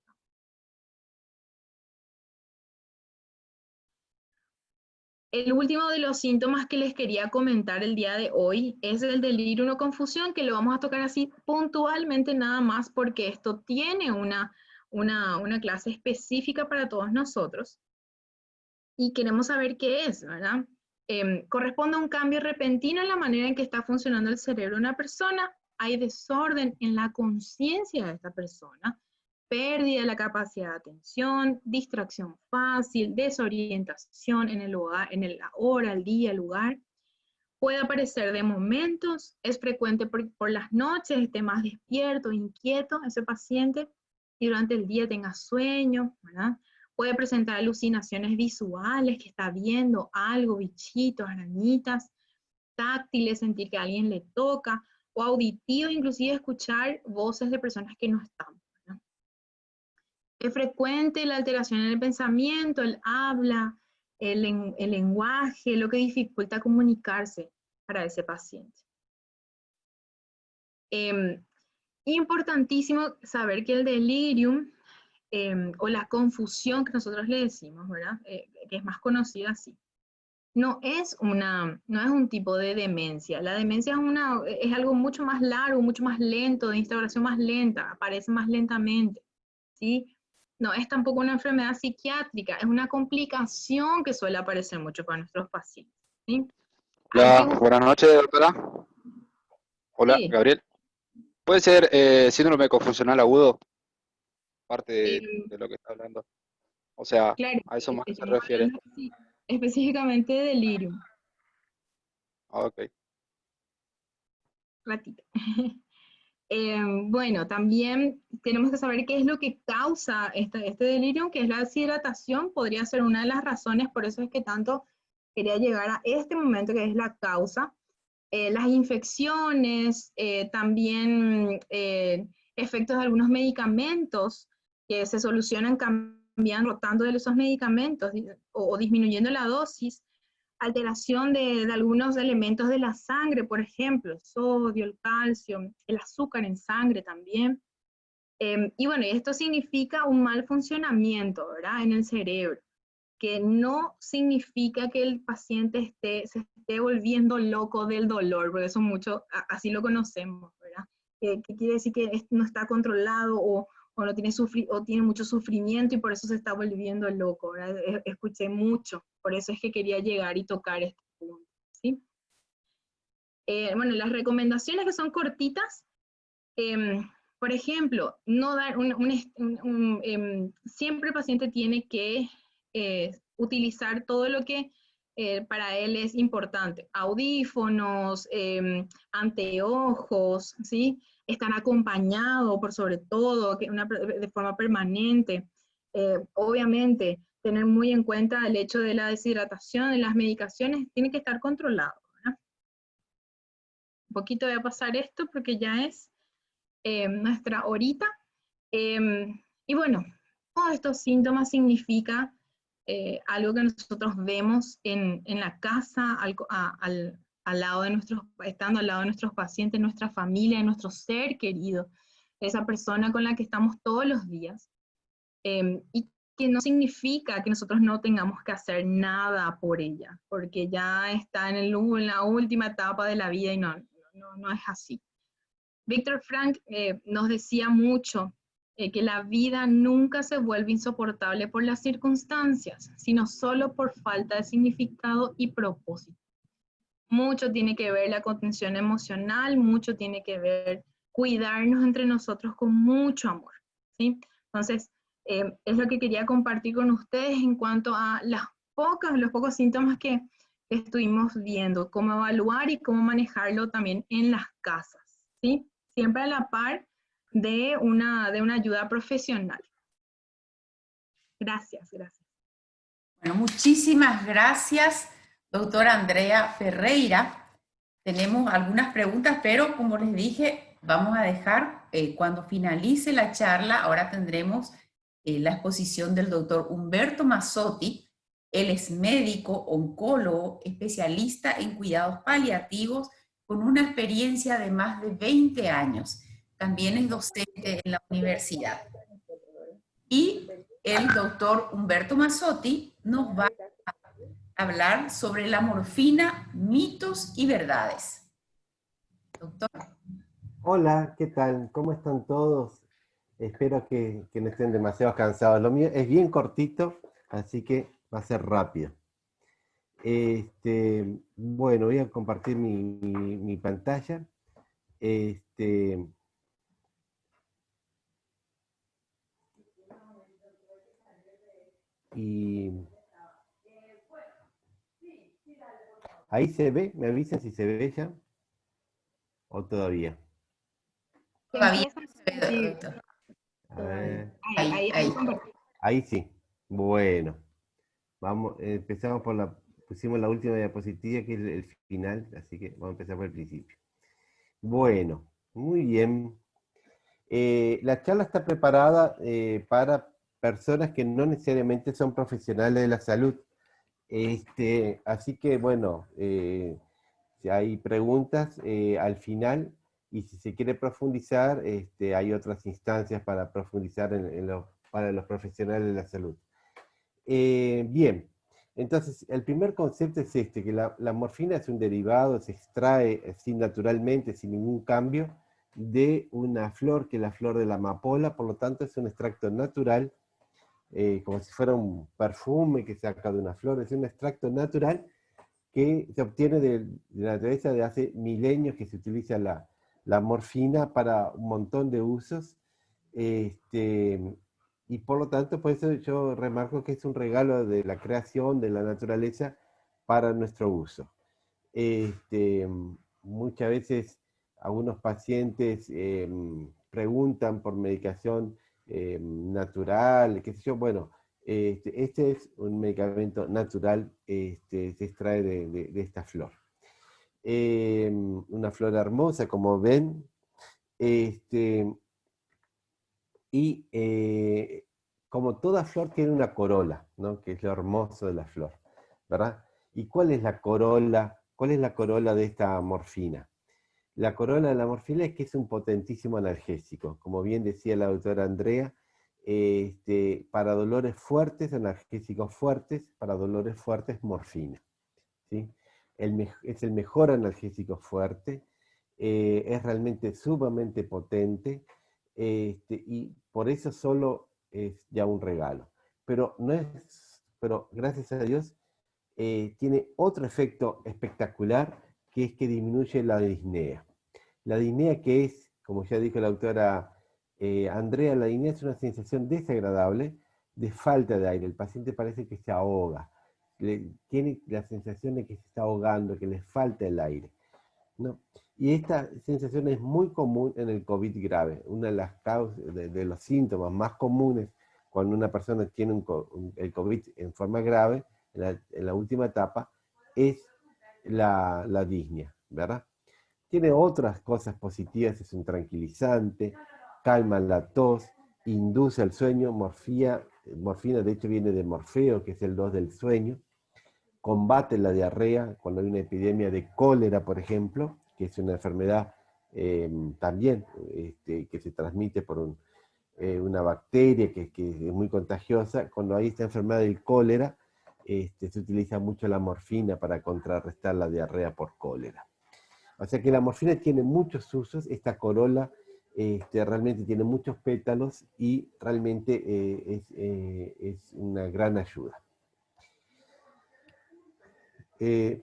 El último de los síntomas que les quería comentar el día de hoy es el delirio o confusión, que lo vamos a tocar así puntualmente nada más porque esto tiene una clase específica para todos nosotros y queremos saber qué es, ¿verdad? Corresponde a un cambio repentino en la manera en que está funcionando el cerebro de una persona, hay desorden en la conciencia de esta persona, pérdida de la capacidad de atención, distracción fácil, desorientación en el lugar, en la hora, el día, el lugar. Puede aparecer de momentos, es frecuente por las noches, esté más despierto, inquieto ese paciente, y durante el día tenga sueño, ¿verdad? Puede presentar alucinaciones visuales, que está viendo algo, bichitos, arañitas, táctiles, sentir que alguien le toca, o auditivo, inclusive escuchar voces de personas que no están. Es frecuente la alteración en el pensamiento, el habla, el lenguaje, lo que dificulta comunicarse para ese paciente. Importantísimo saber que el delirium o la confusión que nosotros le decimos, ¿verdad? Que es más conocida así, no es un tipo de demencia. La demencia es algo mucho más largo, mucho más lento, de instauración más lenta, aparece más lentamente, ¿sí? No es tampoco una enfermedad psiquiátrica, es una complicación que suele aparecer mucho para nuestros pacientes, ¿sí? Hay que Hola, buscar, buenas noches, doctora. Hola, sí, Gabriel. ¿Puede ser síndrome confusional agudo? Parte de lo que está hablando. O sea, claro, a eso más se estamos refiere. hablando específicamente de delirium, Ah, ok. ratito. Bueno, también tenemos que saber qué es lo que causa este delirio, que es la deshidratación, podría ser una de las razones, por eso es que tanto quería llegar a este momento que es la causa. Las infecciones, también efectos de algunos medicamentos que se solucionan cambiando, rotando de esos medicamentos o disminuyendo la dosis, alteración de algunos elementos de la sangre, por ejemplo, el sodio, el calcio, el azúcar en sangre también. Y bueno, esto significa un mal funcionamiento, ¿verdad? En el cerebro, que no significa que el paciente se esté volviendo loco del dolor, porque eso mucho, así lo conocemos, ¿verdad? Que quiere decir que no está controlado o no tiene o tiene mucho sufrimiento y por eso se está volviendo loco, ¿verdad? Escuché mucho, por eso es que quería llegar y tocar este punto, ¿sí? Bueno, las recomendaciones que son cortitas, por ejemplo, no dar siempre el paciente tiene que utilizar todo lo que para él es importante, audífonos, anteojos, ¿sí? Están acompañados por sobre todo, de forma permanente. Obviamente, tener muy en cuenta el hecho de la deshidratación de las medicaciones, tiene que estar controlado, ¿verdad? Un poquito voy a pasar esto porque ya es nuestra horita. Y bueno, todos estos síntomas significa algo que nosotros vemos en la casa, al lado de estando al lado de nuestros pacientes, nuestra familia, nuestro ser querido, esa persona con la que estamos todos los días. Y que no significa que nosotros no tengamos que hacer nada por ella, porque ya está en la última etapa de la vida y no es así. Víctor Frank nos decía mucho que la vida nunca se vuelve insoportable por las circunstancias, sino solo por falta de significado y propósito. Mucho tiene que ver la contención emocional, mucho tiene que ver cuidarnos entre nosotros con mucho amor, ¿sí? Entonces, es lo que quería compartir con ustedes en cuanto a los pocos síntomas que estuvimos viendo, cómo evaluar y cómo manejarlo también en las casas, ¿sí? Siempre a la par de una ayuda profesional. Gracias. Bueno, muchísimas gracias, doctora Andrea Ferreira. Tenemos algunas preguntas, pero como les dije, vamos a dejar, cuando finalice la charla, ahora tendremos la exposición del doctor Humberto Mazzotti. Él es médico, oncólogo, especialista en cuidados paliativos, con una experiencia de más de 20 años. También es docente en la universidad. Y el doctor Humberto Mazzotti nos va a hablar sobre la morfina, mitos y verdades. Doctor. Hola, ¿qué tal? ¿Cómo están todos? Espero que no estén demasiado cansados. Lo mío es bien cortito, así que va a ser rápido. Bueno, voy a compartir mi pantalla. Y ahí se ve, me avisan si se ve ya o todavía. Todavía doctor. A ver. Ahí. Sí. Bueno, vamos, empezamos pusimos la última diapositiva que es el final, así que vamos a empezar por el principio. Bueno, muy bien. La charla está preparada para personas que no necesariamente son profesionales de la salud. Así que, bueno, si hay preguntas al final, y si se quiere profundizar, hay otras instancias para profundizar para los profesionales de la salud. Bien, entonces el primer concepto es que la morfina es un derivado, se extrae así naturalmente, sin ningún cambio, de una flor, que es la flor de la amapola, por lo tanto es un extracto natural, como si fuera un perfume que se saca de una flor, es un extracto natural que se obtiene de la naturaleza de hace milenios, que se utiliza la morfina para un montón de usos, y por lo tanto, por eso yo remarco que es un regalo de la creación, de la naturaleza, para nuestro uso. Muchas veces algunos pacientes preguntan por medicación natural, qué sé yo. Bueno, este es un medicamento natural, se extrae de esta flor. Una flor hermosa, como ven, y como toda flor tiene una corola, ¿no? Que es lo hermoso de la flor, ¿verdad? ¿Y cuál es la corola? ¿Cuál es la corola de esta morfina? La corola de la morfina es que es un potentísimo analgésico. Como bien decía la doctora Andrea, para dolores fuertes, analgésicos fuertes, para dolores fuertes, morfina, ¿sí? Es el mejor analgésico fuerte, es realmente sumamente potente, y por eso solo es ya un regalo. Pero gracias a Dios, tiene otro efecto espectacular, que es que disminuye la disnea. La disnea, que es, como ya dijo la doctora Andrea, la disnea es una sensación desagradable de falta de aire. El paciente parece que se ahoga, tiene la sensación de que se está ahogando, que le falta el aire, ¿no? Y esta sensación es muy común en el COVID grave. Una de las causas, de los síntomas más comunes cuando una persona tiene el COVID en forma grave, en la última etapa, es la disnea, ¿verdad? Tiene otras cosas positivas, es un tranquilizante, calma la tos, induce el sueño, morfina de hecho viene de Morfeo, que es el 2 del sueño, combate la diarrea cuando hay una epidemia de cólera, por ejemplo, que es una enfermedad también que se transmite por una bacteria que es muy contagiosa. Cuando hay esta enfermedad del cólera, se utiliza mucho la morfina para contrarrestar la diarrea por cólera. O sea que la morfina tiene muchos usos, esta corola realmente tiene muchos pétalos y realmente es una gran ayuda.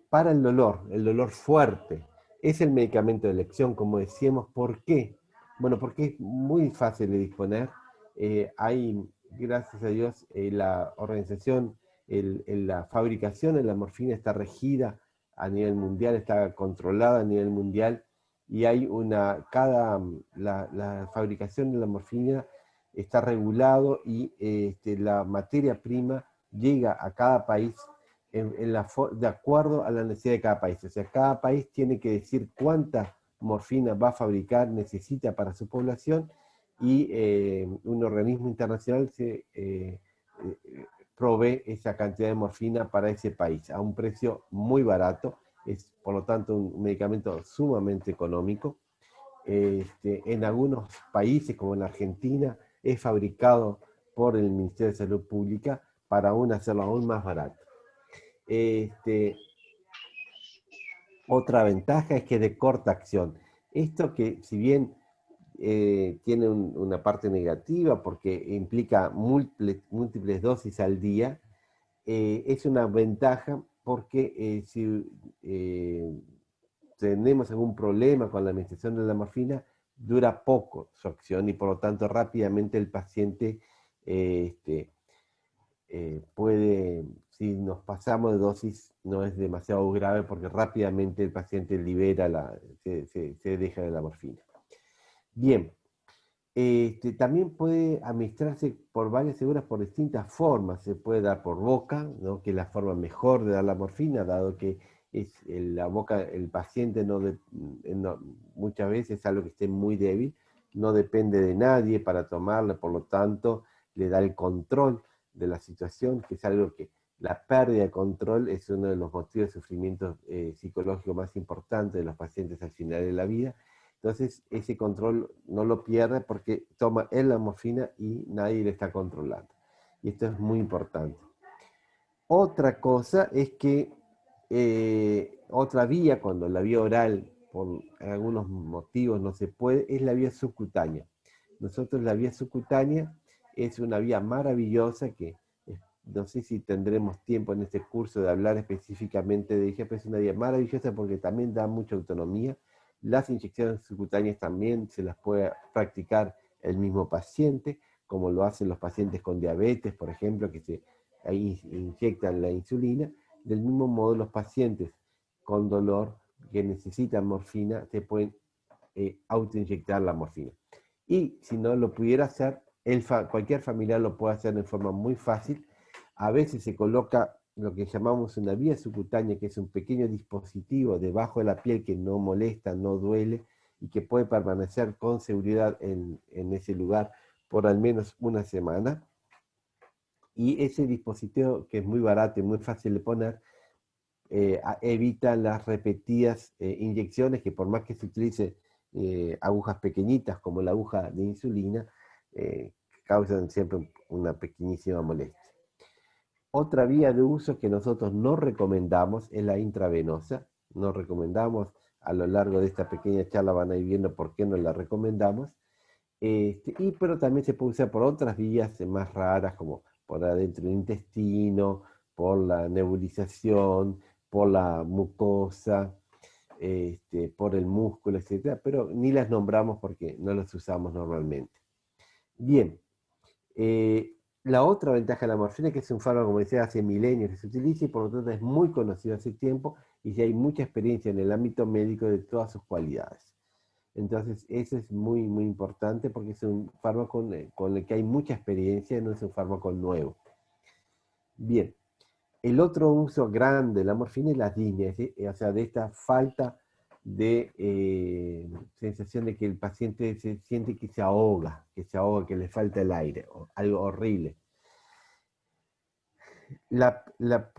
Para el dolor fuerte, es el medicamento de elección, como decíamos. ¿Por qué? Bueno, porque es muy fácil de disponer. Hay, gracias a Dios, la organización, la fabricación de la morfina está regida a nivel mundial, está controlada a nivel mundial, y hay la fabricación de la morfina está regulado, y la materia prima llega a cada país de acuerdo a la necesidad de cada país. O sea, cada país tiene que decir cuánta morfina va a fabricar, necesita para su población, y un organismo internacional provee esa cantidad de morfina para ese país a un precio muy barato. Es, por lo tanto, un medicamento sumamente económico. En algunos países, como en Argentina, es fabricado por el Ministerio de Salud Pública para aún hacerlo aún más barato. Otra ventaja es que es de corta acción. Esto, que si bien tiene una parte negativa porque implica múltiples dosis al día, es una ventaja porque si tenemos algún problema con la administración de la morfina, dura poco su acción, y por lo tanto rápidamente el paciente puede, si nos pasamos de dosis, no es demasiado grave porque rápidamente el paciente libera, se deja de la morfina. Bien, también puede administrarse por varias figuras, por distintas formas. Se puede dar por boca, ¿no?, que es la forma mejor de dar la morfina, dado que es la boca, el paciente muchas veces es algo que esté muy débil, no depende de nadie para tomarla, por lo tanto le da el control de la situación, que es algo que la pérdida de control es uno de los motivos de sufrimiento psicológico más importantes de los pacientes al final de la vida. Entonces ese control no lo pierde porque toma él la morfina y nadie le está controlando. Y esto es muy importante. Otra cosa es que otra vía, cuando la vía oral por algunos motivos no se puede, es la vía subcutánea. Nosotros la vía subcutánea es una vía maravillosa que no sé si tendremos tiempo en este curso de hablar específicamente de ella, pero es una vía maravillosa porque también da mucha autonomía. Las inyecciones subcutáneas también se las puede practicar el mismo paciente, como lo hacen los pacientes con diabetes, por ejemplo, que ahí inyectan la insulina. Del mismo modo, los pacientes con dolor que necesitan morfina se pueden autoinyectar la morfina. Y si no lo pudiera hacer, cualquier familiar lo puede hacer de forma muy fácil. A veces se coloca lo que llamamos una vía subcutánea, que es un pequeño dispositivo debajo de la piel que no molesta, no duele, y que puede permanecer con seguridad en ese lugar por al menos una semana. Y ese dispositivo, que es muy barato y muy fácil de poner, evita las repetidas inyecciones, que por más que se utilice agujas pequeñitas como la aguja de insulina, causan siempre una pequeñísima molestia. Otra vía de uso que nosotros no recomendamos es la intravenosa. No recomendamos, a lo largo de esta pequeña charla van a ir viendo por qué no la recomendamos. Pero también se puede usar por otras vías más raras, como por adentro del intestino, por la nebulización, por la mucosa. por el músculo, etcétera, pero ni las nombramos porque no las usamos normalmente. Bien, la otra ventaja de la morfina es que es un fármaco, como decía, hace milenios que se utiliza y por lo tanto es muy conocido hace tiempo y ya hay mucha experiencia en el ámbito médico de todas sus cualidades. Entonces, eso es muy, muy importante porque es un fármaco con el que hay mucha experiencia, no es un fármaco nuevo. Bien, el otro uso grande de la morfina es la disnea, o sea, de esta falta de sensación de que el paciente se siente que se ahoga, que le falta el aire, algo horrible.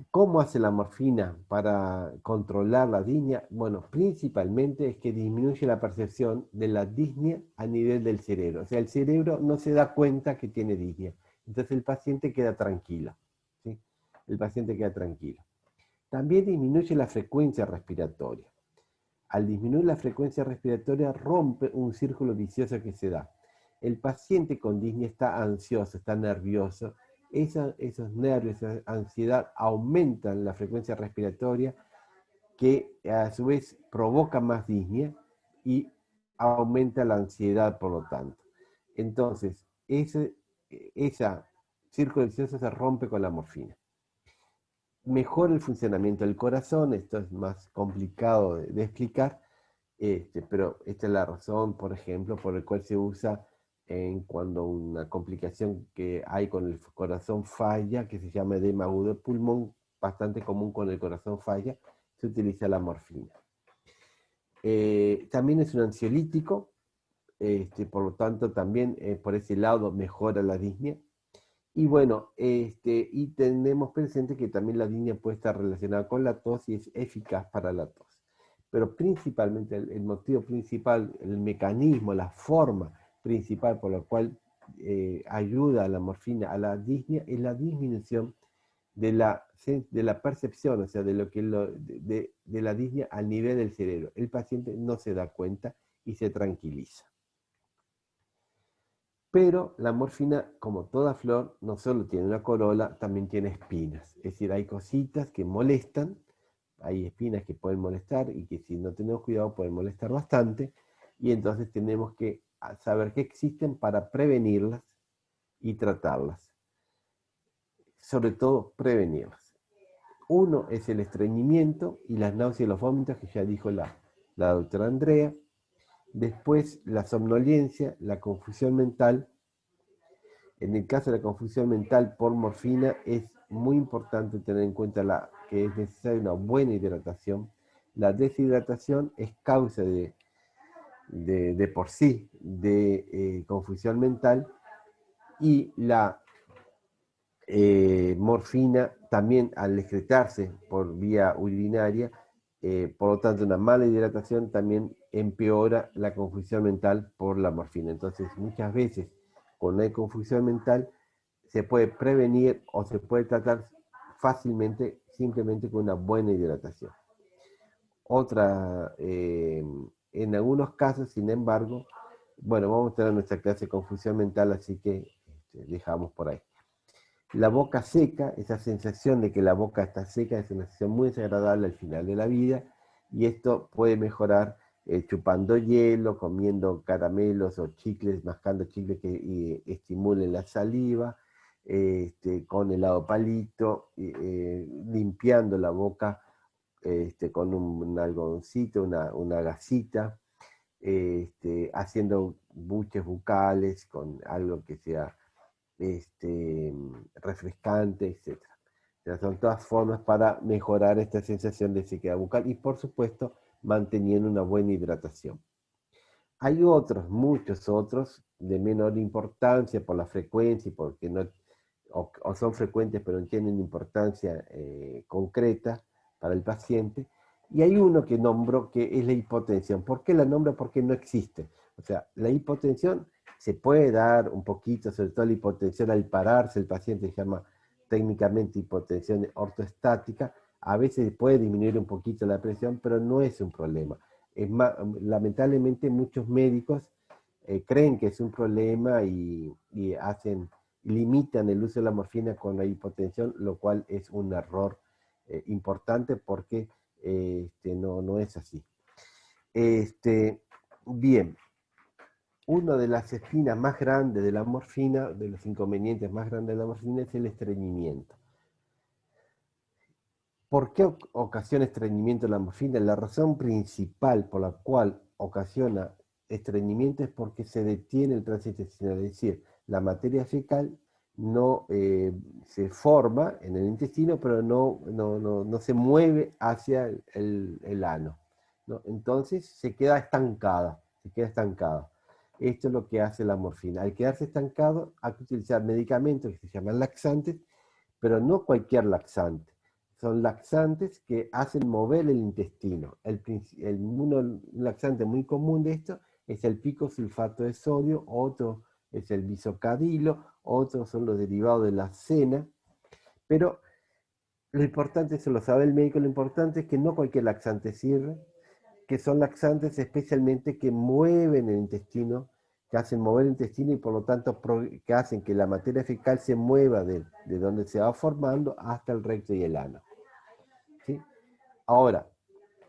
¿Cómo hace la morfina para controlar la disnea? Bueno, principalmente es que disminuye la percepción de la disnea a nivel del cerebro. O sea, el cerebro no se da cuenta que tiene disnea. Entonces el paciente queda tranquilo. ¿Sí? El paciente queda tranquilo. También disminuye la frecuencia respiratoria. Al disminuir la frecuencia respiratoria rompe un círculo vicioso que se da. El paciente con disnea está ansioso, está nervioso. Esos nervios, esa ansiedad aumentan la frecuencia respiratoria que a su vez provoca más disnea y aumenta la ansiedad por lo tanto. Entonces, ese círculo vicioso se rompe con la morfina. Mejora el funcionamiento del corazón, esto es más complicado de explicar, pero esta es la razón, por ejemplo, por la cual se usa cuando una complicación que hay con el corazón falla, que se llama edema agudo de pulmón, bastante común con el corazón falla, se utiliza la morfina. También es un ansiolítico, por lo tanto también por ese lado mejora la disnea. Y bueno, y tenemos presente que también la disnea puede estar relacionada con la tos y es eficaz para la tos. Pero principalmente el motivo principal, el mecanismo, la forma principal por la cual ayuda a la morfina a la disnea es la disminución de la percepción, o sea, de la disnea al nivel del cerebro. El paciente no se da cuenta y se tranquiliza. Pero la morfina, como toda flor, no solo tiene una corola, también tiene espinas. Es decir, hay cositas que molestan, hay espinas que pueden molestar y que si no tenemos cuidado pueden molestar bastante, y entonces tenemos que saber que existen para prevenirlas y tratarlas. Sobre todo, prevenirlas. Uno es el estreñimiento y las náuseas y los vómitos, que ya dijo la doctora Andrea. Después, la somnolencia, la confusión mental. En el caso de la confusión mental por morfina es muy importante tener en cuenta que es necesaria una buena hidratación. La deshidratación es causa de por sí de confusión mental y la morfina también al excretarse por vía urinaria, por lo tanto una mala hidratación también empeora la confusión mental por la morfina. Entonces muchas veces cuando hay confusión mental se puede prevenir o se puede tratar fácilmente simplemente con una buena hidratación. En algunos casos, sin embargo, bueno, vamos a tener nuestra clase de confusión mental, así que dejamos por ahí. La boca seca, esa sensación de que la boca está seca es una sensación muy desagradable al final de la vida y esto puede mejorar chupando hielo, comiendo caramelos o chicles, mascando chicles que estimulen la saliva, con helado palito, limpiando la boca con un algodoncito, una gasita, haciendo buches bucales con algo que sea refrescante, etc. O sea, son todas formas para mejorar esta sensación de sequedad bucal y por supuesto manteniendo una buena hidratación. Hay muchos otros de menor importancia por la frecuencia y porque no, o son frecuentes pero no tienen importancia concreta para el paciente. Y hay uno que nombro que es la hipotensión. ¿Por qué la nombro? Porque no existe. O sea, la hipotensión se puede dar un poquito, sobre todo la hipotensión al pararse, el paciente se llama técnicamente hipotensión ortoestática. A veces puede disminuir un poquito la presión, pero no es un problema. Lamentablemente muchos médicos creen que es un problema y limitan el uso de la morfina con la hipotensión, lo cual es un error importante porque no es así. Bien, una de las espinas más grandes de la morfina, de los inconvenientes más grandes de la morfina, es el estreñimiento. ¿Por qué ocasiona estreñimiento la morfina? La razón principal por la cual ocasiona estreñimiento es porque se detiene el tránsito intestinal, es decir, la materia fecal no se forma en el intestino, pero no se mueve hacia el ano, ¿no? Entonces se queda estancada, Esto es lo que hace la morfina. Al quedarse estancado, hay que utilizar medicamentos que se llaman laxantes, pero no cualquier laxante. Son laxantes que hacen mover el intestino. Un laxante muy común de esto es el picosulfato de sodio, otro es el bisocadilo, otros son los derivados de la cena, pero lo importante, eso lo sabe el médico, lo importante es que no cualquier laxante sirve, que son laxantes especialmente que mueven el intestino, que hacen mover el intestino y por lo tanto que hacen que la materia fecal se mueva de donde se va formando hasta el recto y el ano. ¿Sí? Ahora,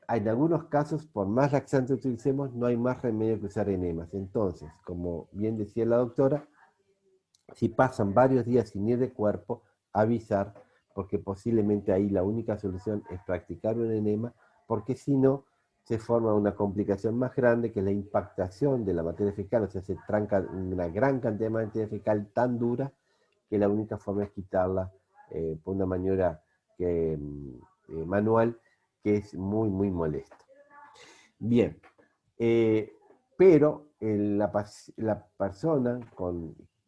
en algunos casos, por más laxante utilicemos, no hay más remedio que usar enemas. Entonces, como bien decía la doctora, si pasan varios días sin ir de cuerpo, avisar, porque posiblemente ahí la única solución es practicar un enema, porque si no, se forma una complicación más grande que es la impactación de la materia fecal, o sea, se tranca una gran cantidad de materia fecal tan dura que la única forma es quitarla por una maniobra manual, que es muy, muy molesto. Bien, pero la persona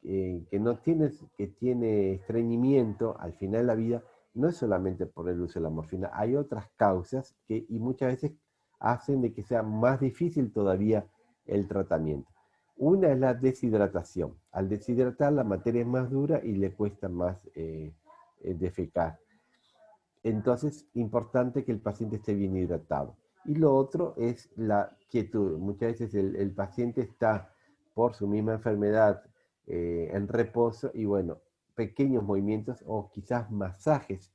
que tiene estreñimiento al final de la vida, no es solamente por el uso de la morfina, hay otras causas y muchas veces hacen de que sea más difícil todavía el tratamiento. Una es la deshidratación. Al deshidratar la materia es más dura y le cuesta más defecar. Entonces, importante que el paciente esté bien hidratado. Y lo otro es la quietud. Muchas veces el paciente está por su misma enfermedad en reposo y bueno, pequeños movimientos o quizás masajes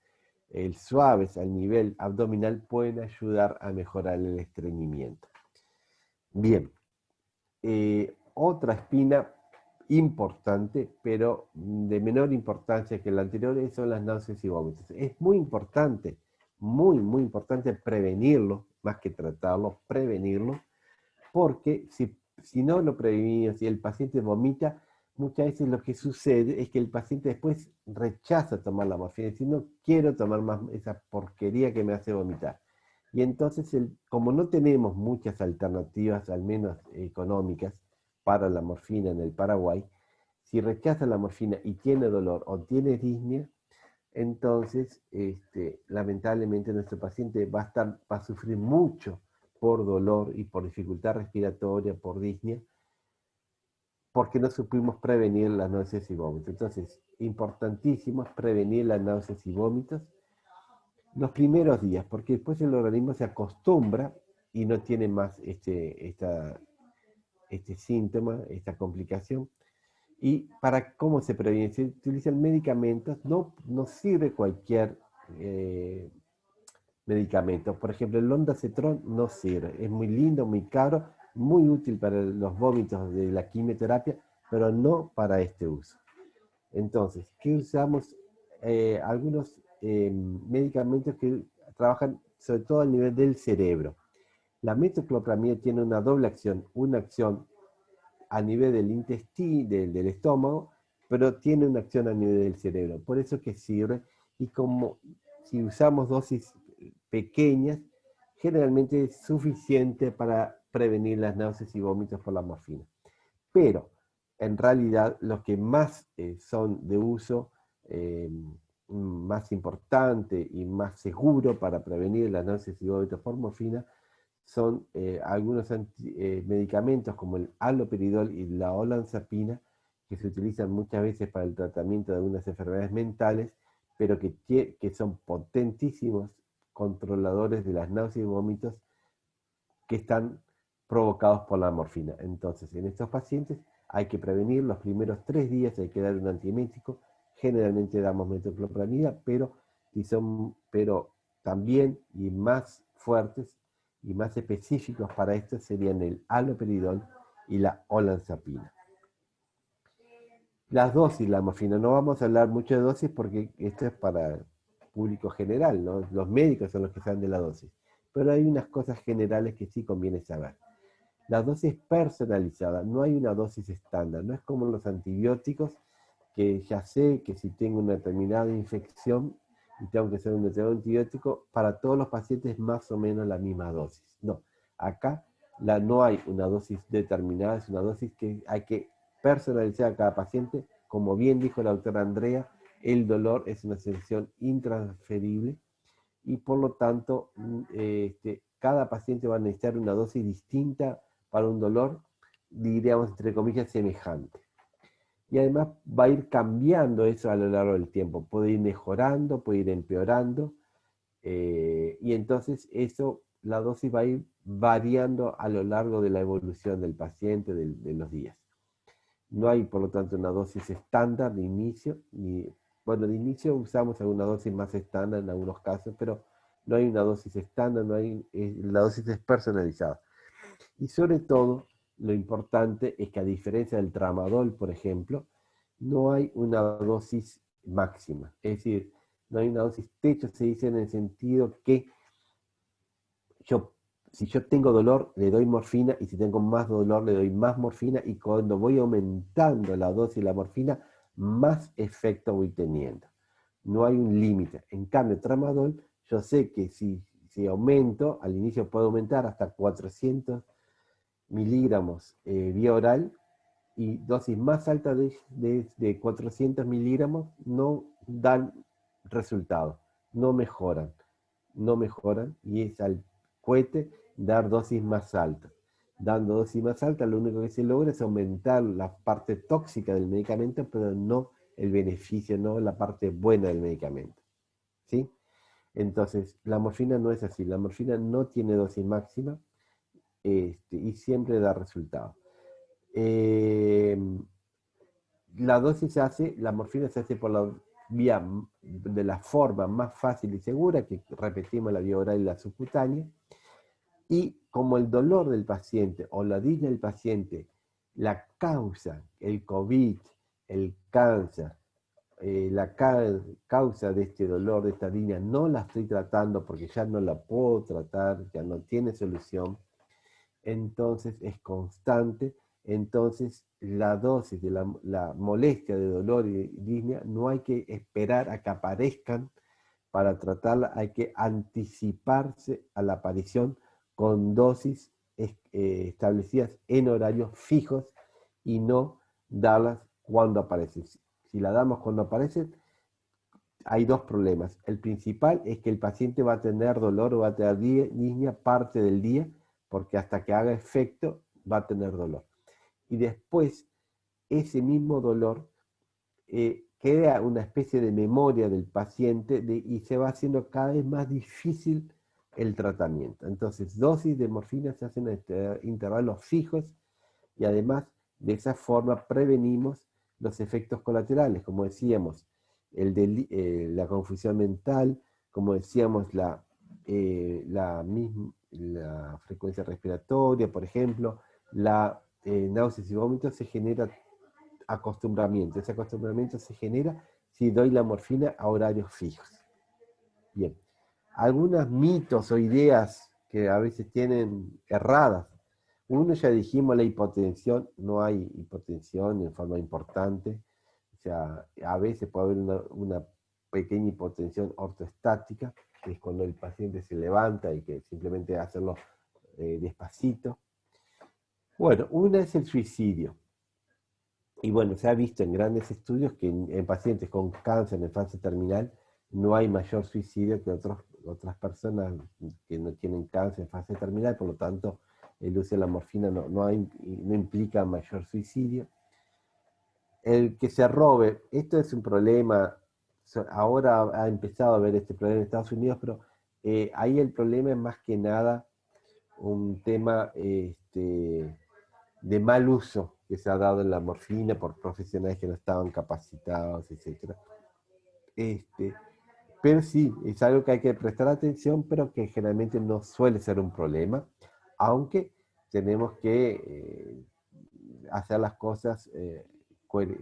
suaves al nivel abdominal pueden ayudar a mejorar el estreñimiento. Bien, otra espina importante, pero de menor importancia que la anterior, son las náuseas y vómitos. Es muy importante prevenirlo, más que tratarlo, prevenirlo, porque si no lo prevenimos, si el paciente vomita, muchas veces lo que sucede es que el paciente después rechaza tomar la morfina, dice, no quiero tomar más esa porquería que me hace vomitar. Y entonces, como no tenemos muchas alternativas, al menos económicas, para la morfina en el Paraguay, si rechaza la morfina y tiene dolor o tiene disnea, entonces lamentablemente nuestro paciente va a sufrir mucho por dolor y por dificultad respiratoria, por disnea, porque no supimos prevenir las náuseas y vómitos. Entonces, importantísimo es prevenir las náuseas y vómitos los primeros días, porque después el organismo se acostumbra y no tiene más este síntoma, esta complicación. Y ¿cómo se previene? Se utilizan medicamentos, no sirve cualquier medicamento. Por ejemplo, el ondansetron no sirve, es muy lindo, muy caro, muy útil para los vómitos de la quimioterapia, pero no para este uso. Entonces, ¿qué usamos? Algunos medicamentos que trabajan sobre todo a nivel del cerebro. La metoclopramida tiene una doble acción, una acción a nivel del intestino, del estómago, pero tiene una acción a nivel del cerebro. Por eso que sirve, y como si usamos dosis pequeñas, generalmente es suficiente para prevenir las náuseas y vómitos por la morfina. Pero, en realidad, los que más son de uso más importante y más seguro para prevenir las náuseas y vómitos por morfina son algunos medicamentos como el haloperidol y la olanzapina, que se utilizan muchas veces para el tratamiento de algunas enfermedades mentales, pero que son potentísimos controladores de las náuseas y vómitos que están provocados por la morfina. Entonces, en estos pacientes hay que prevenir los primeros 3 días, hay que dar un antiemético, generalmente damos metoclopramida, pero también y más fuertes y más específicos para esto serían el haloperidol y la olanzapina. Las dosis, la morfina, no vamos a hablar mucho de dosis porque esto es para el público general, ¿no? Los médicos son los que saben de la dosis, pero hay unas cosas generales que sí conviene saber. La dosis personalizada, no hay una dosis estándar, no es como los antibióticos, que ya sé que si tengo una determinada infección y tengo que hacer un determinado antibiótico, para todos los pacientes es más o menos la misma dosis. No, acá no hay una dosis determinada, es una dosis que hay que personalizar a cada paciente. Como bien dijo la doctora Andrea, el dolor es una sensación intransferible y por lo tanto cada paciente va a necesitar una dosis distinta para un dolor, diríamos entre comillas, semejante. Y además va a ir cambiando eso a lo largo del tiempo. Puede ir mejorando, puede ir empeorando. Y entonces eso, la dosis va a ir variando a lo largo de la evolución del paciente, de los días. No hay, por lo tanto, una dosis estándar de inicio. Bueno, de inicio usamos alguna dosis más estándar en algunos casos, pero no hay una dosis estándar, la dosis es personalizada. Y sobre todo, lo importante es que a diferencia del tramadol, por ejemplo, no hay una dosis máxima. Es decir, no hay una dosis techo, se dice en el sentido que si yo tengo dolor, le doy morfina, y si tengo más dolor, le doy más morfina, y cuando voy aumentando la dosis de la morfina, más efecto voy teniendo. No hay un límite. En cambio, tramadol, yo sé que si aumento, al inicio puedo aumentar hasta 400 miligramos vía oral, y dosis más altas de 400 miligramos no dan resultado, no mejoran, y es al cohete dar dosis más altas. Dando dosis más altas, lo único que se logra es aumentar la parte tóxica del medicamento, pero no el beneficio, no la parte buena del medicamento. ¿Sí? Entonces, la morfina no es así, la morfina no tiene dosis máxima, y siempre da resultado. La morfina se hace por la vía de la forma más fácil y segura, que repetimos, la vía oral y la subcutánea, y como el dolor del paciente o la disnea del paciente la causa el COVID, el cáncer, la causa de este dolor, de esta disnea, no la estoy tratando porque ya no la puedo tratar, ya no tiene solución, entonces es constante. Entonces la dosis de la molestia de dolor y disnea no hay que esperar a que aparezcan para tratarla, hay que anticiparse a la aparición con dosis establecidas en horarios fijos y no darlas cuando aparecen. Si la damos cuando aparecen, hay dos problemas. El principal es que el paciente va a tener dolor o va a tener disnea parte del día, porque hasta que haga efecto va a tener dolor. Y después, ese mismo dolor crea una especie de memoria del paciente y se va haciendo cada vez más difícil el tratamiento. Entonces, dosis de morfina se hacen a intervalos fijos, y además de esa forma prevenimos los efectos colaterales, como decíamos, la confusión mental, como decíamos, la frecuencia respiratoria, por ejemplo, la náuseas y vómitos. Se genera acostumbramiento. Ese acostumbramiento se genera si doy la morfina a horarios fijos. Bien. Algunos mitos o ideas que a veces tienen erradas. Uno, ya dijimos, la hipotensión. No hay hipotensión en forma importante. O sea, a veces puede haber una pequeña hipotensión ortoestática, que es cuando el paciente se levanta y que simplemente hacerlo despacito. Bueno, una es el suicidio. Y bueno, se ha visto en grandes estudios que en pacientes con cáncer en fase terminal no hay mayor suicidio que otras personas que no tienen cáncer en fase terminal, por lo tanto el uso de la morfina no implica mayor suicidio. El que se robe, esto es un problema, ahora ha empezado a haber este problema en Estados Unidos, pero ahí el problema es más que nada un tema de mal uso que se ha dado en la morfina por profesionales que no estaban capacitados, etc. Pero sí, es algo que hay que prestar atención, pero que generalmente no suele ser un problema, aunque tenemos que hacer las cosas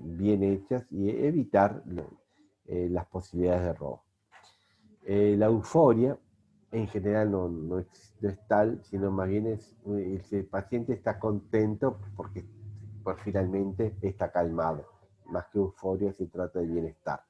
bien hechas y evitar las posibilidades de robo. La euforia en general no es tal, sino más bien el paciente está contento porque finalmente está calmado. Más que euforia, se trata de bienestar.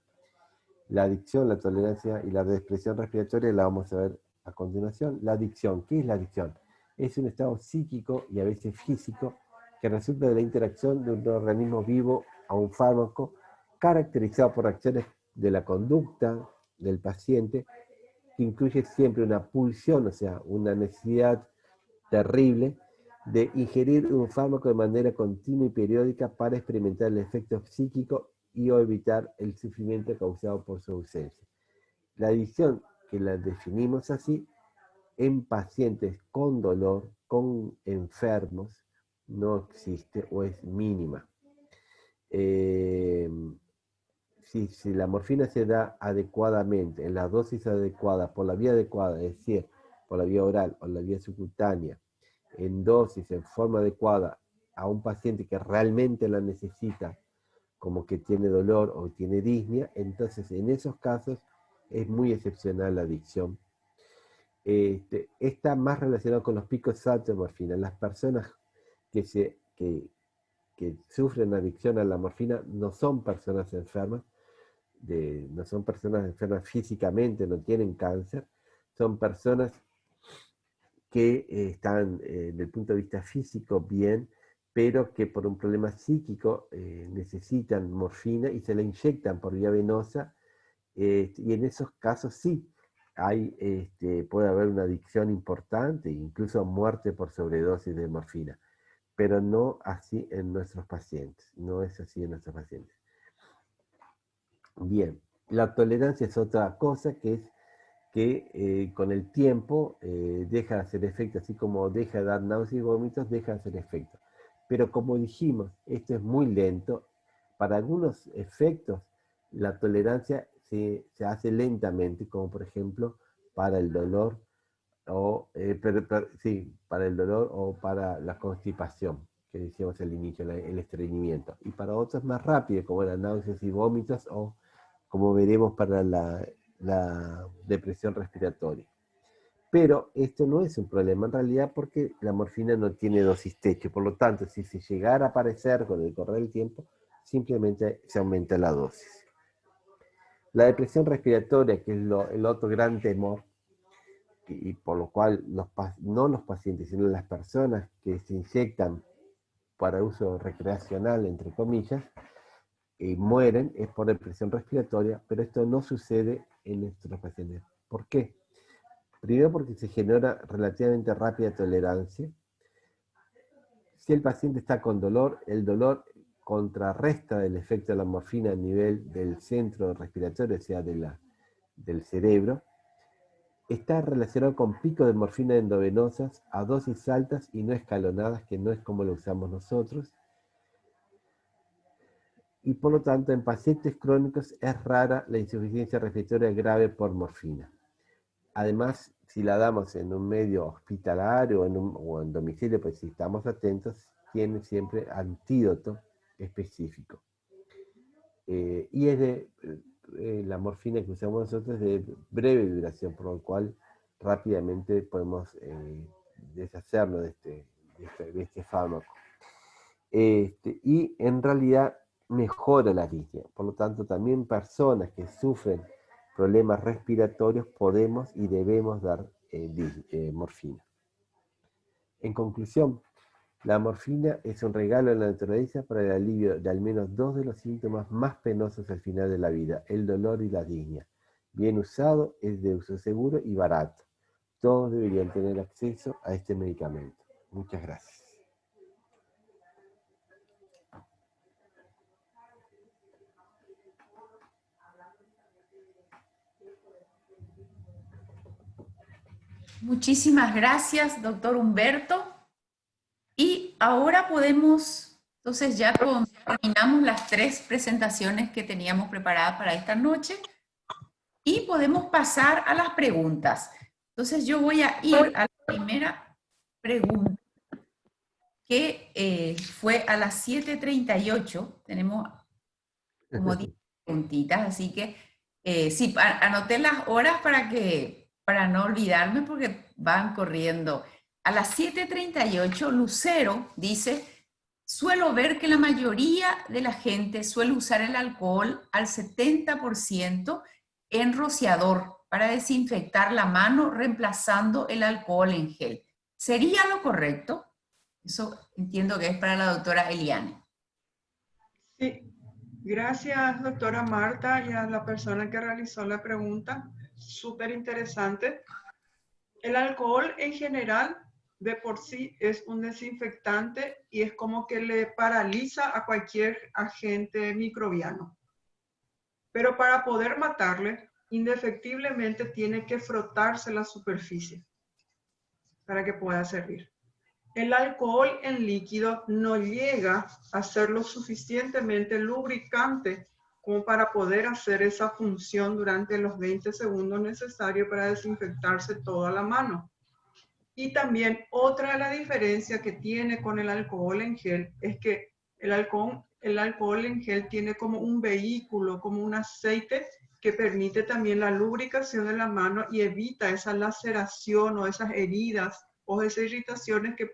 La adicción, la tolerancia y la depresión respiratoria la vamos a ver a continuación. La adicción, ¿qué es la adicción? Es un estado psíquico y a veces físico que resulta de la interacción de un organismo vivo a un fármaco, caracterizado por acciones de la conducta del paciente, que incluye siempre una pulsión, o sea, una necesidad terrible de ingerir un fármaco de manera continua y periódica para experimentar el efecto psíquico y o evitar el sufrimiento causado por su ausencia. La adicción, que la definimos así, en pacientes con dolor, con enfermos, no existe o es mínima. Si la morfina se da adecuadamente, en la dosis adecuada, por la vía adecuada, es decir, por la vía oral o la vía subcutánea, en dosis, en forma adecuada, a un paciente que realmente la necesita, como que tiene dolor o tiene disnea, entonces en esos casos es muy excepcional la adicción. Está más relacionado con los picos altos de morfina. Las personas que sufren adicción a la morfina no son personas enfermas, no son personas enfermas físicamente, no tienen cáncer, son personas que están desde el punto de vista físico bien, pero que por un problema psíquico necesitan morfina y se la inyectan por vía venosa, y en esos casos sí, puede haber una adicción importante, incluso muerte por sobredosis de morfina, pero no así en nuestros pacientes, no es así en nuestros pacientes. Bien, la tolerancia es otra cosa que es que con el tiempo deja de hacer efecto, así como deja de dar náuseas y vómitos, deja de hacer efecto. Pero como dijimos, esto es muy lento. Para algunos efectos, la tolerancia se hace lentamente, como por ejemplo para el dolor, para el dolor o para la constipación, que decíamos al inicio, el estreñimiento. Y para otros más rápido, como las náuseas y vómitos, o como veremos para la depresión respiratoria. Pero esto no es un problema en realidad porque la morfina no tiene dosis techo, por lo tanto, si se llegara a aparecer con el correr del tiempo, simplemente se aumenta la dosis. La depresión respiratoria, que es el otro gran temor, y por lo cual no los pacientes, sino las personas que se inyectan para uso recreacional, entre comillas, mueren, es por depresión respiratoria, pero esto no sucede en nuestros pacientes. ¿Por qué? Primero porque se genera relativamente rápida tolerancia. Si el paciente está con dolor, el dolor contrarresta el efecto de la morfina a nivel del centro respiratorio, o sea, del cerebro. Está relacionado con picos de morfina endovenosas a dosis altas y no escalonadas, que no es como lo usamos nosotros. Y por lo tanto, en pacientes crónicos es rara la insuficiencia respiratoria grave por morfina. Además, si la damos en un medio hospitalario o en domicilio, pues si estamos atentos, tiene siempre antídoto específico. Y es la morfina que usamos nosotros es de breve duración, por lo cual rápidamente podemos deshacernos de este fármaco. Y en realidad mejora la disnea. Por lo tanto, también personas que sufren problemas respiratorios podemos y debemos dar morfina. En conclusión, la morfina es un regalo de la naturaleza para el alivio de al menos 2 de los síntomas más penosos al final de la vida, el dolor y la disnea. Bien usado, es de uso seguro y barato. Todos deberían tener acceso a este medicamento. Muchas gracias. Muchísimas gracias, doctor Humberto. Y ahora podemos, entonces ya terminamos las 3 presentaciones que teníamos preparadas para esta noche y podemos pasar a las preguntas. Entonces yo voy a ir a la primera pregunta, que fue a las 7:38. Tenemos como 10 preguntitas, así que sí, anoté las horas para no olvidarme porque van corriendo. A las 7:38, Lucero dice: suelo ver que la mayoría de la gente suele usar el alcohol al 70% en rociador para desinfectar la mano, reemplazando el alcohol en gel. ¿Sería lo correcto? Eso entiendo que es para la doctora Eliane. Sí, gracias doctora Marta y a la persona que realizó la pregunta. Súper interesante. El alcohol en general de por sí es un desinfectante y es como que le paraliza a cualquier agente microbiano. Pero para poder matarle, indefectiblemente tiene que frotarse la superficie para que pueda servir. El alcohol en líquido no llega a ser lo suficientemente lubricante como para poder hacer esa función durante los 20 segundos necesarios para desinfectarse toda la mano. Y también otra de las diferencias que tiene con el alcohol en gel es que el alcohol en gel tiene como un vehículo, como un aceite que permite también la lubricación de la mano y evita esa laceración o esas heridas o esas irritaciones que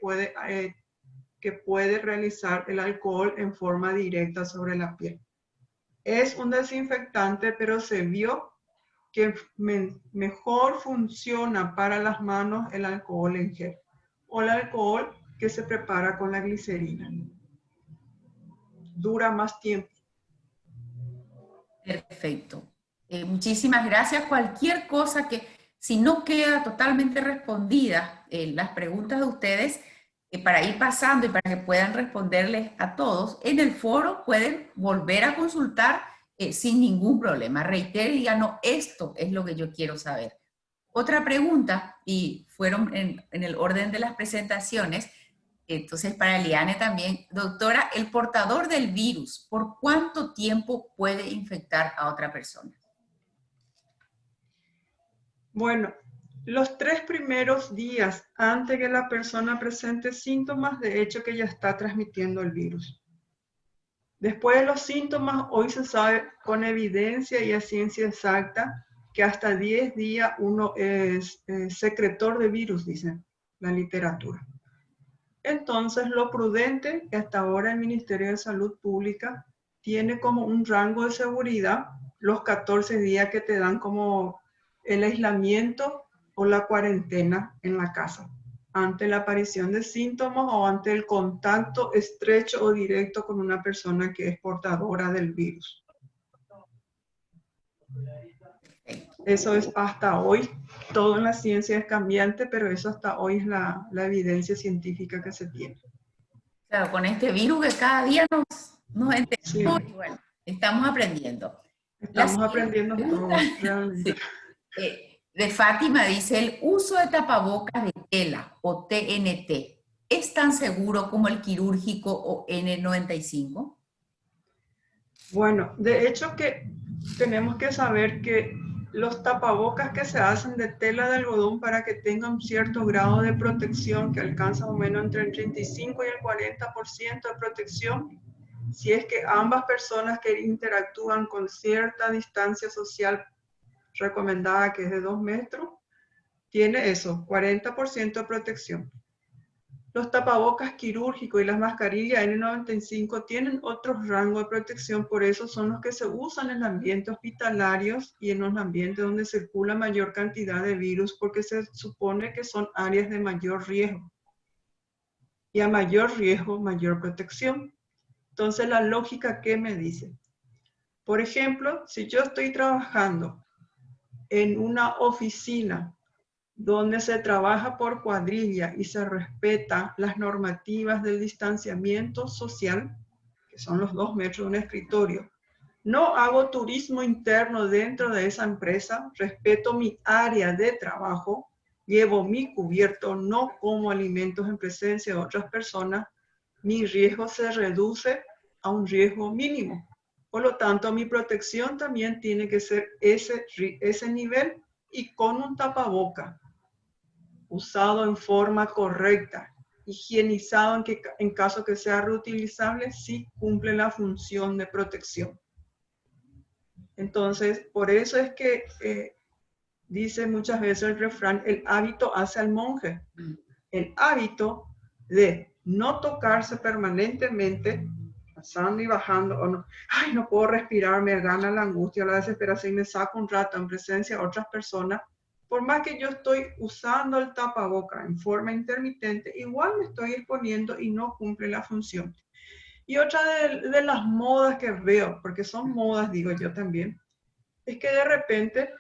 puede realizar el alcohol en forma directa sobre la piel. Es un desinfectante, pero se vio que mejor funciona para las manos el alcohol en gel o el alcohol que se prepara con la glicerina. Dura más tiempo. Perfecto. Muchísimas gracias. Cualquier cosa que, si no queda totalmente respondida, las preguntas de ustedes, para ir pasando y para que puedan responderles a todos, en el foro pueden volver a consultar sin ningún problema. Reitero y digan, no, esto es lo que yo quiero saber. Otra pregunta, y fueron en el orden de las presentaciones, entonces para Eliane también. Doctora, el portador del virus, ¿por cuánto tiempo puede infectar a otra persona? Bueno, los 3 primeros días antes que la persona presente síntomas, de hecho que ya está transmitiendo el virus. Después de los síntomas, hoy se sabe con evidencia y a ciencia exacta que hasta 10 días uno es secretor de virus, dice la literatura. Entonces, lo prudente que hasta ahora el Ministerio de Salud Pública tiene como un rango de seguridad los 14 días que te dan como el aislamiento o la cuarentena en la casa, ante la aparición de síntomas o ante el contacto estrecho o directo con una persona que es portadora del virus. Eso es hasta hoy. Todo en la ciencia es cambiante, pero eso hasta hoy es la evidencia científica que se tiene. Claro, con este virus que cada día nos entendemos, Sí. y bueno, estamos aprendiendo. Estamos aprendiendo todos, realmente. De Fátima dice: el uso de tapabocas de tela o TNT, ¿es tan seguro como el quirúrgico o N95? Bueno, de hecho que tenemos que saber que los tapabocas que se hacen de tela de algodón para que tengan cierto grado de protección que alcanza más o menos entre el 35 y el 40% de protección, si es que ambas personas que interactúan con cierta distancia social recomendada, que es de 2 metros, tiene eso, 40% de protección. Los tapabocas quirúrgicos y las mascarillas N95 tienen otro rango de protección, por eso son los que se usan en ambientes hospitalarios y en los ambientes donde circula mayor cantidad de virus, porque se supone que son áreas de mayor riesgo. Y a mayor riesgo, mayor protección. Entonces, la lógica, ¿qué me dice? Por ejemplo, si yo estoy trabajando en una oficina donde se trabaja por cuadrilla y se respeta las normativas del distanciamiento social, que son los 2 metros de un escritorio, no hago turismo interno dentro de esa empresa, respeto mi área de trabajo, llevo mi cubierto, no como alimentos en presencia de otras personas, mi riesgo se reduce a un riesgo mínimo. Por lo tanto, mi protección también tiene que ser ese nivel y con un tapaboca, usado en forma correcta, higienizado en caso que sea reutilizable, sí cumple la función de protección. Entonces, por eso es que dice muchas veces el refrán, el hábito hace al monje. El hábito de no tocarse permanentemente, pasando y bajando, o no, ay, no puedo respirar, me gana la angustia, la desesperación y me saco un rato en presencia de otras personas. Por más que yo estoy usando el tapaboca en forma intermitente, igual me estoy exponiendo y no cumple la función. Y otra de las modas que veo, porque son modas, digo yo también, es que de repente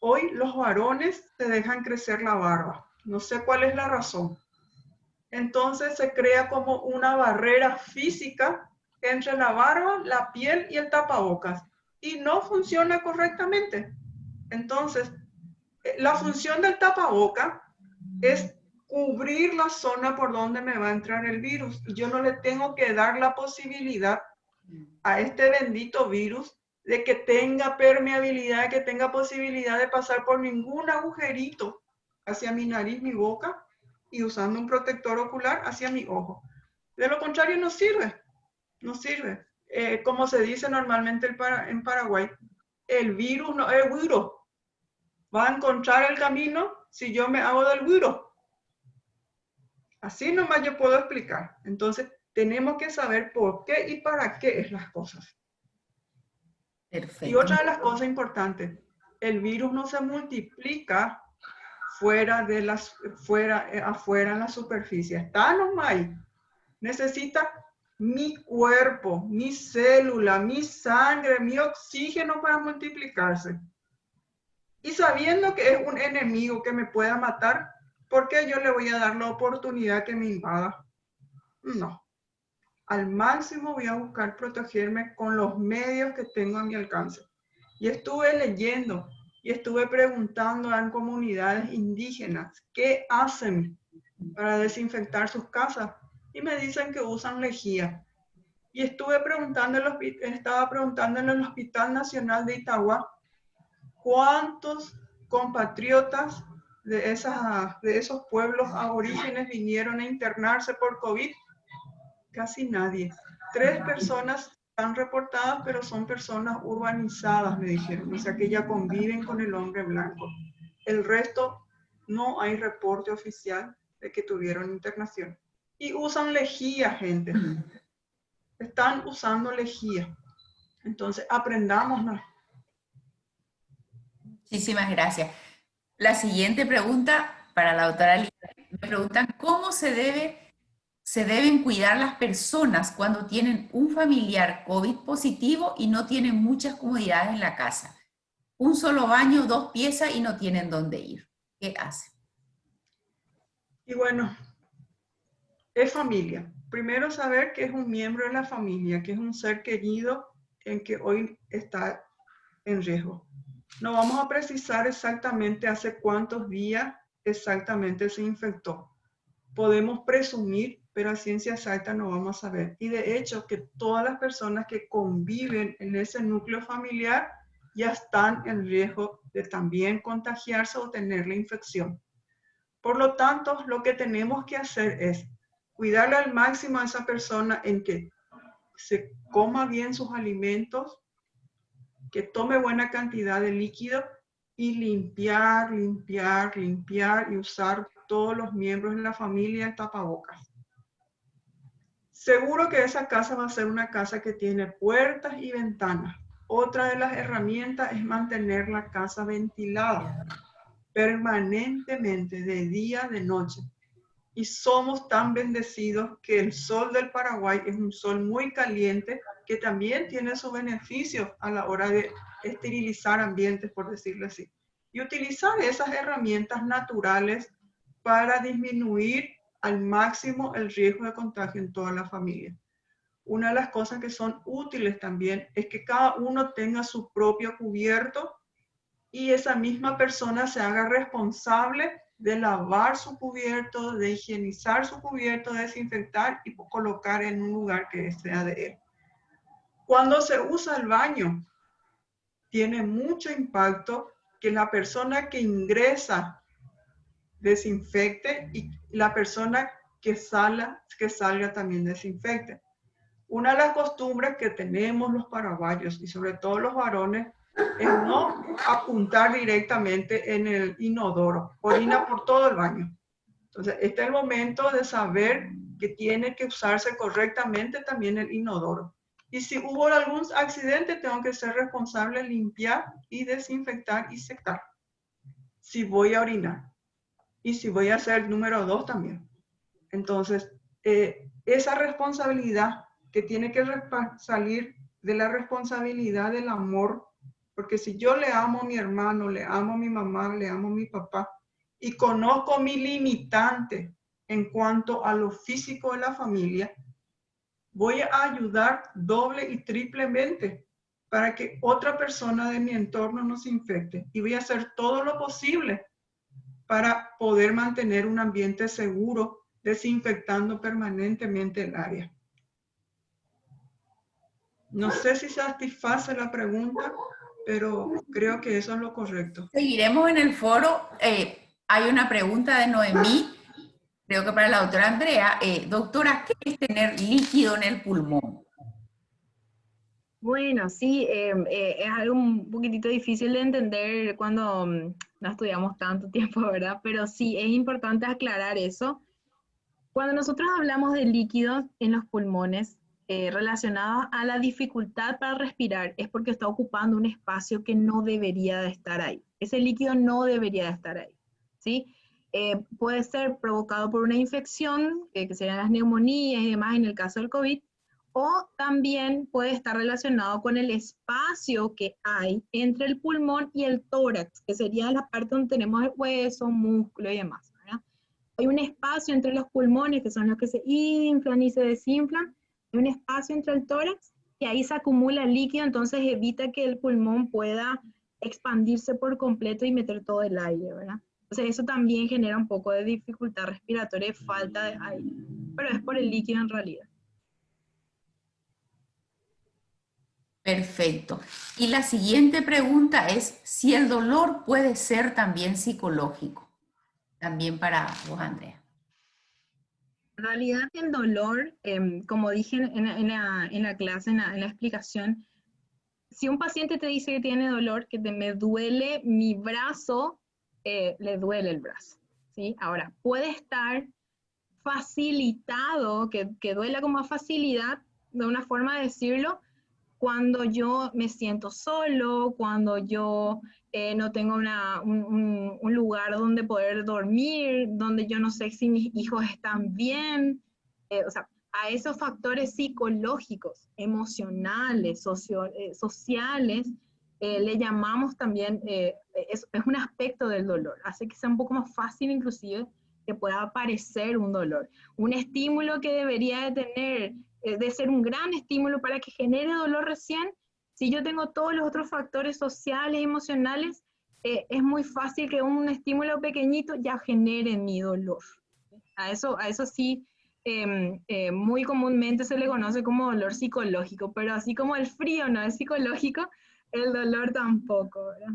hoy los varones se dejan crecer la barba. No sé cuál es la razón. Entonces se crea como una barrera física entre la barba, la piel y el tapabocas. Y no funciona correctamente. Entonces, la función del tapaboca es cubrir la zona por donde me va a entrar el virus. Y yo no le tengo que dar la posibilidad a este bendito virus de que tenga permeabilidad, que tenga posibilidad de pasar por ningún agujerito hacia mi nariz, mi boca, y usando un protector ocular hacia mi ojo. De lo contrario, no sirve. No sirve. Como se dice normalmente en Paraguay, el virus no es virus. Va a encontrar el camino si yo me hago del virus. Así nomás yo puedo explicar. Entonces, tenemos que saber por qué y para qué es las cosas. Perfecto. Y otra de las cosas importantes, el virus no se multiplica afuera en la superficie. Está nomás ahí. Necesita mi cuerpo, mi célula, mi sangre, mi oxígeno para multiplicarse. Y sabiendo que es un enemigo que me pueda matar, ¿por qué yo le voy a dar la oportunidad que me invada? No. Al máximo voy a buscar protegerme con los medios que tengo a mi alcance. Y estuve leyendo y estuve preguntando en comunidades indígenas qué hacen para desinfectar sus casas. Y me dicen que usan lejía. Y estaba preguntando en el Hospital Nacional de Itagua cuántos compatriotas de esos pueblos aborígenes vinieron a internarse por COVID. Casi nadie. 3 personas están reportadas, pero son personas urbanizadas, me dijeron, o sea que ya conviven con el hombre blanco. El resto no hay reporte oficial de que tuvieron internación. Y usan lejía, gente. Están usando lejía. Entonces, aprendámonos. Muchísimas gracias. La siguiente pregunta para la doctora Lina. Me preguntan cómo se deben cuidar las personas cuando tienen un familiar COVID positivo y no tienen muchas comodidades en la casa. Un solo baño, 2 piezas y no tienen dónde ir. ¿Qué hacen? Y bueno, es familia. Primero saber que es un miembro de la familia, que es un ser querido en que hoy está en riesgo. No vamos a precisar exactamente hace cuántos días exactamente se infectó. Podemos presumir, pero a ciencia exacta no vamos a saber. Y de hecho que todas las personas que conviven en ese núcleo familiar ya están en riesgo de también contagiarse o tener la infección. Por lo tanto, lo que tenemos que hacer es cuidarle al máximo a esa persona en que se coma bien sus alimentos, que tome buena cantidad de líquido y limpiar y usar todos los miembros de la familia en tapabocas. Seguro que esa casa va a ser una casa que tiene puertas y ventanas. Otra de las herramientas es mantener la casa ventilada permanentemente, de día, de noche. Y somos tan bendecidos que el sol del Paraguay es un sol muy caliente que también tiene sus beneficios a la hora de esterilizar ambientes, por decirlo así. Y utilizar esas herramientas naturales para disminuir al máximo el riesgo de contagio en toda la familia. Una de las cosas que son útiles también es que cada uno tenga su propio cubierto y esa misma persona se haga responsable de lavar su cubierto, de higienizar su cubierto, de desinfectar y colocar en un lugar que sea de él. Cuando se usa el baño, tiene mucho impacto que la persona que ingresa desinfecte y la persona que salga también desinfecte. Una de las costumbres que tenemos los paraguayos y sobre todo los varones es no apuntar directamente en el inodoro, orina por todo el baño. Entonces, este es el momento de saber que tiene que usarse correctamente también el inodoro. Y si hubo algún accidente, tengo que ser responsable de limpiar y desinfectar y secar. Si voy a orinar. Y si voy a hacer número 2 también. Entonces, esa responsabilidad que tiene que salir de la responsabilidad del amor, porque si yo le amo a mi hermano, le amo a mi mamá, le amo a mi papá, y conozco mi limitante en cuanto a lo físico de la familia, voy a ayudar doble y triplemente para que otra persona de mi entorno no se infecte. Y voy a hacer todo lo posible para poder mantener un ambiente seguro, desinfectando permanentemente el área. No sé si satisface la pregunta, pero creo que eso es lo correcto. Seguiremos en el foro. Hay una pregunta de Noemí, creo que para la doctora Andrea. Doctora, ¿qué es tener líquido en el pulmón? Bueno, sí, es algo un poquitito difícil de entender cuando no estudiamos tanto tiempo, ¿verdad? Pero sí, es importante aclarar eso. Cuando nosotros hablamos de líquidos en los pulmones relacionados a la dificultad para respirar, es porque está ocupando un espacio que no debería de estar ahí. Ese líquido no debería de estar ahí, ¿sí? Puede ser provocado por una infección, que serían las neumonías y demás en el caso del COVID, o también puede estar relacionado con el espacio que hay entre el pulmón y el tórax, que sería la parte donde tenemos el hueso, músculo y demás, ¿verdad? Hay un espacio entre los pulmones, que son los que se inflan y se desinflan, hay un espacio entre el tórax, y ahí se acumula el líquido, entonces evita que el pulmón pueda expandirse por completo y meter todo el aire, ¿verdad? Entonces eso también genera un poco de dificultad respiratoria y falta de aire, pero es por el líquido en realidad. Perfecto. Y la siguiente pregunta es si el dolor puede ser también psicológico. También para vos, Andrea. En realidad el dolor, como dije en la clase, en la explicación, si un paciente te dice que tiene dolor, que me duele mi brazo, le duele el brazo, ¿sí? Ahora, puede estar facilitado, que duela con más facilidad, de una forma de decirlo, cuando yo me siento solo, cuando yo no tengo un lugar donde poder dormir, donde yo no sé si mis hijos están bien, o sea, a esos factores psicológicos, emocionales, sociales, le llamamos también, es un aspecto del dolor, hace que sea un poco más fácil inclusive que pueda aparecer un dolor. Un estímulo que debería de tener, de ser un gran estímulo para que genere dolor recién, si yo tengo todos los otros factores sociales y emocionales, es muy fácil que un estímulo pequeñito ya genere mi dolor. A eso sí, muy comúnmente se le conoce como dolor psicológico, pero así como el frío no es psicológico, el dolor tampoco, ¿verdad?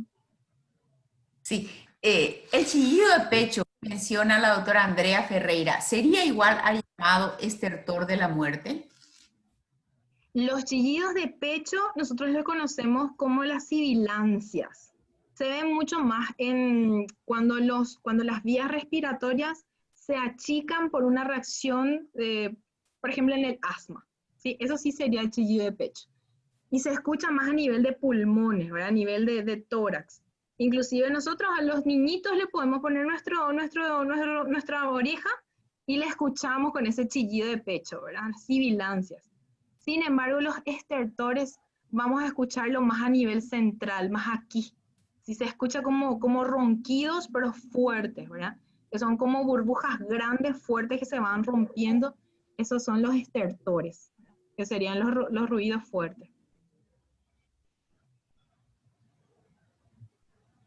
Sí, el chillido de pecho, menciona la doctora Andrea Ferreira, ¿sería igual al llamado estertor de la muerte? Los chillidos de pecho nosotros los conocemos como las sibilancias. Se ven mucho más cuando las vías respiratorias se achican por una reacción, por ejemplo, en el asma. ¿Sí? Eso sí sería el chillido de pecho. Y se escucha más a nivel de pulmones, ¿verdad? A nivel de tórax. Inclusive nosotros a los niñitos le podemos poner nuestra oreja y le escuchamos con ese chillido de pecho, ¿verdad? Sibilancias. Sin embargo, los estertores vamos a escucharlo más a nivel central, más aquí. Si se escucha como ronquidos, pero fuertes, ¿verdad? Que son como burbujas grandes, fuertes que se van rompiendo. Esos son los estertores, que serían los ruidos fuertes.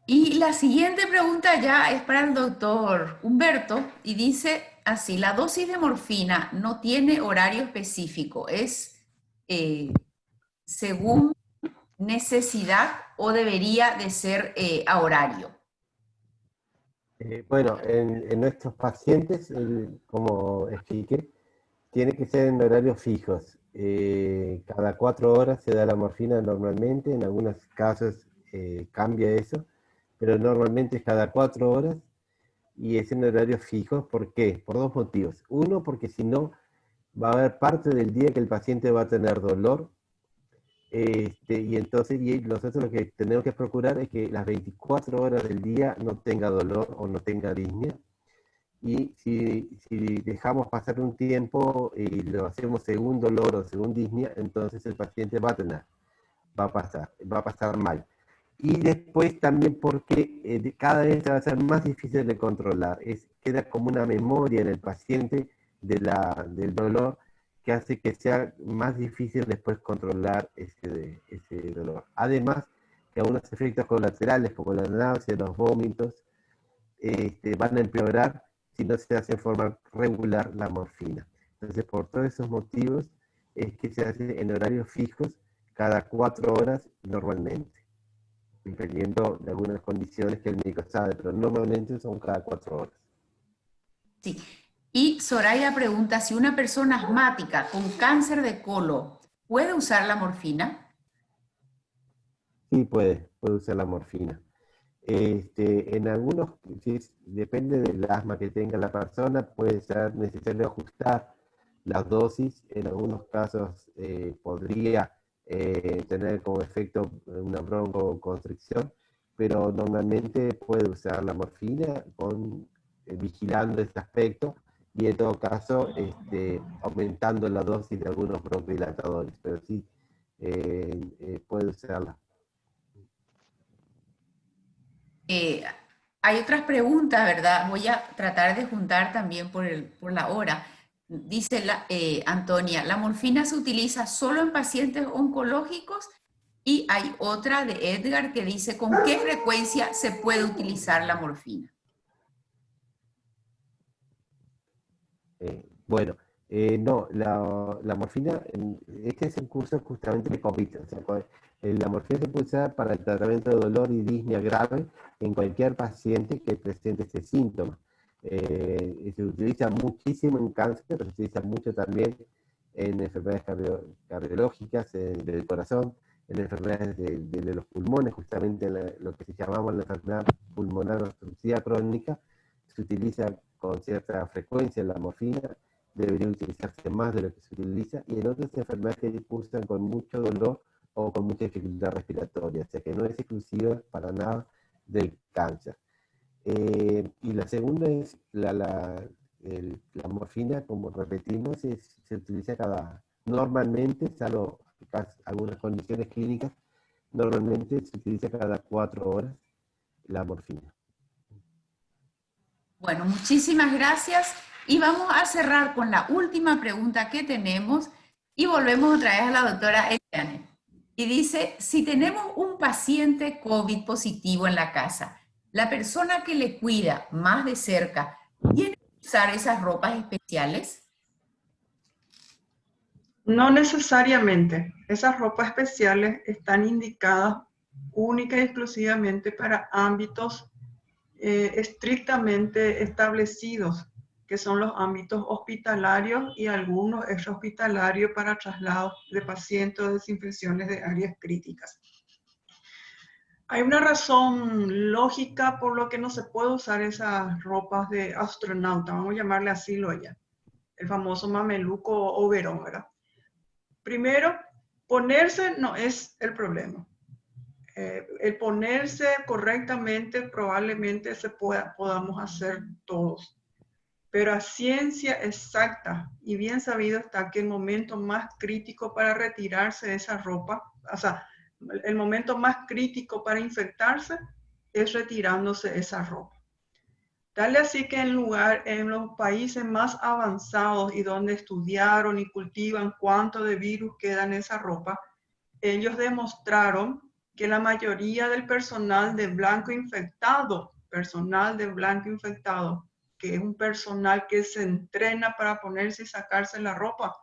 Y la siguiente pregunta ya es para el doctor Humberto y dice así, la dosis de morfina no tiene horario específico, según necesidad o debería de ser a horario? Bueno, en nuestros pacientes, como expliqué, tiene que ser en horarios fijos. Cada 4 horas se da la morfina normalmente, en algunos casos cambia eso, pero normalmente es cada 4 horas y es en horarios fijos. ¿Por qué? Por dos motivos. Uno, porque si no, va a haber parte del día que el paciente va a tener dolor. Y entonces nosotros lo que tenemos que procurar es que las 24 horas del día no tenga dolor o no tenga disnea. Y si dejamos pasar un tiempo y lo hacemos según dolor o según disnea, entonces el paciente va a pasar mal. Y después también porque cada vez va a ser más difícil de controlar. Queda como una memoria en el paciente del dolor que hace que sea más difícil después controlar ese dolor. Además, que algunos efectos colaterales como la náusea, los vómitos, van a empeorar si no se hace en forma regular la morfina. Entonces, por todos esos motivos, es que se hace en horarios fijos cada 4 horas normalmente, dependiendo de algunas condiciones que el médico sabe, pero normalmente son cada 4 horas. Sí. Y Soraya pregunta si una persona asmática con cáncer de colon puede usar la morfina. Sí, puede usar la morfina. En algunos, depende del asma que tenga la persona, puede ser necesario ajustar las dosis. En algunos casos podría tener como efecto una broncoconstricción, pero normalmente puede usar la morfina vigilando este aspecto y en todo caso aumentando la dosis de algunos broncodilatadores, pero sí puede usarla. Hay otras preguntas, ¿verdad? Voy a tratar de juntar también por la hora. Dice Antonia, ¿la morfina se utiliza solo en pacientes oncológicos? Y hay otra de Edgar que dice, ¿con qué frecuencia se puede utilizar la morfina? Bueno, no, la morfina, este es el curso justamente de COVID. O sea, la morfina se puede usar para el tratamiento de dolor y disnea grave en cualquier paciente que presente ese síntoma. Se utiliza muchísimo en cáncer, pero se utiliza mucho también en enfermedades cardiológicas, del corazón, en enfermedades de los pulmones, justamente lo que se llamaba la enfermedad pulmonar obstructiva crónica. Se utiliza con cierta frecuencia la morfina, debería utilizarse más de lo que se utiliza, y en otras enfermedades que cursan con mucho dolor o con mucha dificultad respiratoria, o sea que no es exclusiva para nada del cáncer. Y la segunda es la morfina, como repetimos, se utiliza normalmente, salvo algunas condiciones clínicas, normalmente se utiliza cada 4 horas la morfina. Bueno, muchísimas gracias y vamos a cerrar con la última pregunta que tenemos y volvemos otra vez a la doctora Eliane. Y dice, si tenemos un paciente COVID positivo en la casa, la persona que le cuida más de cerca, ¿tiene que usar esas ropas especiales? No necesariamente. Esas ropas especiales están indicadas única y exclusivamente para ámbitos estrictamente establecidos, que son los ámbitos hospitalarios y algunos extrahospitalarios para traslados de pacientes o desinfecciones de áreas críticas. Hay una razón lógica por lo que no se puede usar esas ropas de astronauta, vamos a llamarle asilo ya, el famoso mameluco o overón, ¿verdad? Primero, ponerse no es el problema. El ponerse correctamente probablemente podamos hacer todos. Pero a ciencia exacta y bien sabido está que el momento más crítico para retirarse de esa ropa, o sea, el momento más crítico para infectarse es retirándose esa ropa. Tal así que en los países más avanzados y donde estudiaron y cultivan cuánto de virus queda en esa ropa, ellos demostraron que la mayoría del personal de blanco infectado, que es un personal que se entrena para ponerse y sacarse la ropa,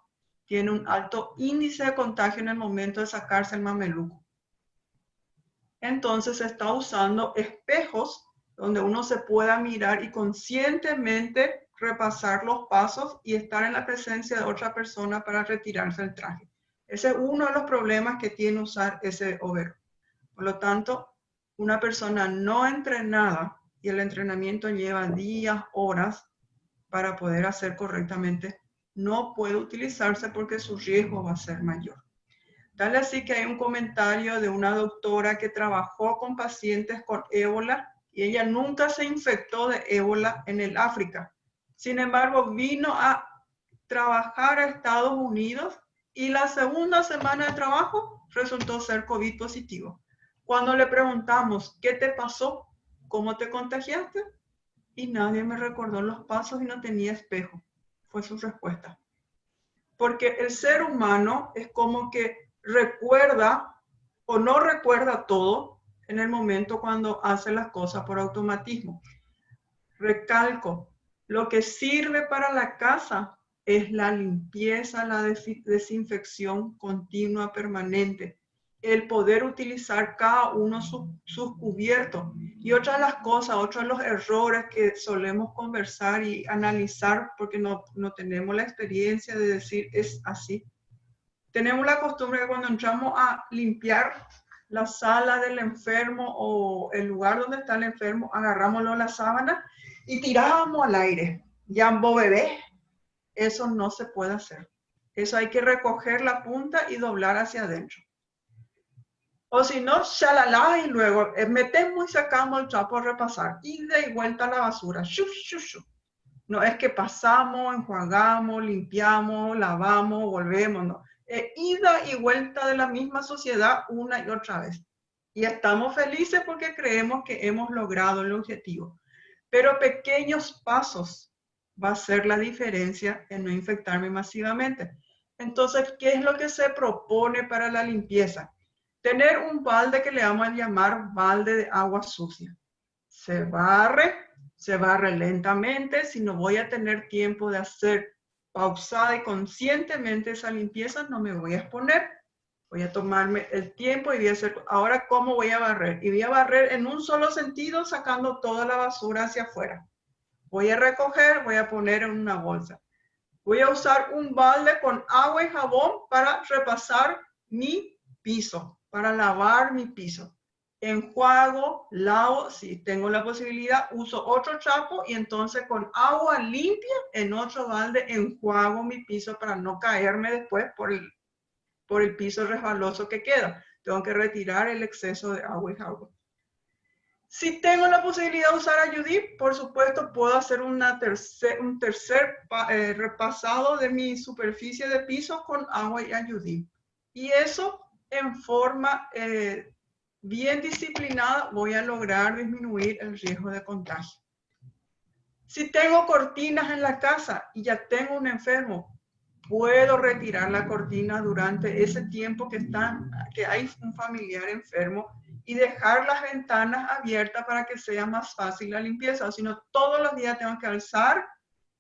tiene un alto índice de contagio en el momento de sacarse el mameluco. Entonces se está usando espejos donde uno se pueda mirar y conscientemente repasar los pasos y estar en la presencia de otra persona para retirarse el traje. Ese es uno de los problemas que tiene usar ese overol. Por lo tanto, una persona no entrenada, y el entrenamiento lleva días, horas, para poder hacer correctamente, no puede utilizarse porque su riesgo va a ser mayor. Tal así que hay un comentario de una doctora que trabajó con pacientes con ébola y ella nunca se infectó de ébola en el África. Sin embargo, vino a trabajar a Estados Unidos y la segunda semana de trabajo resultó ser COVID positivo. Cuando le preguntamos, ¿qué te pasó? ¿Cómo te contagiaste? Y nadie me recordó los pasos y no tenía espejo. Fue su respuesta. Porque el ser humano es como que recuerda o no recuerda todo en el momento cuando hace las cosas por automatismo. Recalco, lo que sirve para la casa es la limpieza, la desinfección continua, permanente. El poder utilizar cada uno sus cubiertos. Y otra de las cosas, otros de los errores que solemos conversar y analizar, porque no tenemos la experiencia de decir es así. Tenemos la costumbre de cuando entramos a limpiar la sala del enfermo o el lugar donde está el enfermo, agarrámoslo la sábana y tiramos al aire. Jambo bebé. Eso no se puede hacer. Eso hay que recoger la punta y doblar hacia adentro. O si no, shalala, y luego metemos y sacamos el trapo a repasar. Ida y vuelta a la basura. Shuf, shuf, shuf. No es que pasamos, enjuagamos, limpiamos, lavamos, volvemos, no. Ida y vuelta de la misma sociedad una y otra vez. Y estamos felices porque creemos que hemos logrado el objetivo. Pero pequeños pasos va a ser la diferencia en no infectarme masivamente. Entonces, ¿qué es lo que se propone para la limpieza? Tener un balde que le vamos a llamar balde de agua sucia. Se barre lentamente. Si no voy a tener tiempo de hacer pausada y conscientemente esa limpieza, no me voy a exponer. Voy a tomarme el tiempo y voy a hacer, ahora, ¿cómo voy a barrer? Y voy a barrer en un solo sentido, sacando toda la basura hacia afuera. Voy a recoger, voy a poner en una bolsa. Voy a usar un balde con agua y jabón para repasar mi piso, para lavar mi piso. Enjuago, lavo, si tengo la posibilidad, uso otro trapo y entonces con agua limpia en otro balde enjuago mi piso para no caerme después por el piso resbaloso que queda. Tengo que retirar el exceso de agua y jabón. Si tengo la posibilidad de usar Ayudip, por supuesto, puedo hacer un tercer repasado de mi superficie de piso con agua y Ayudip. Y eso en forma bien disciplinada voy a lograr disminuir el riesgo de contagio. Si tengo cortinas en la casa y ya tengo un enfermo, puedo retirar la cortina durante ese tiempo que hay un familiar enfermo y dejar las ventanas abiertas para que sea más fácil la limpieza. O si no, todos los días tengo que alzar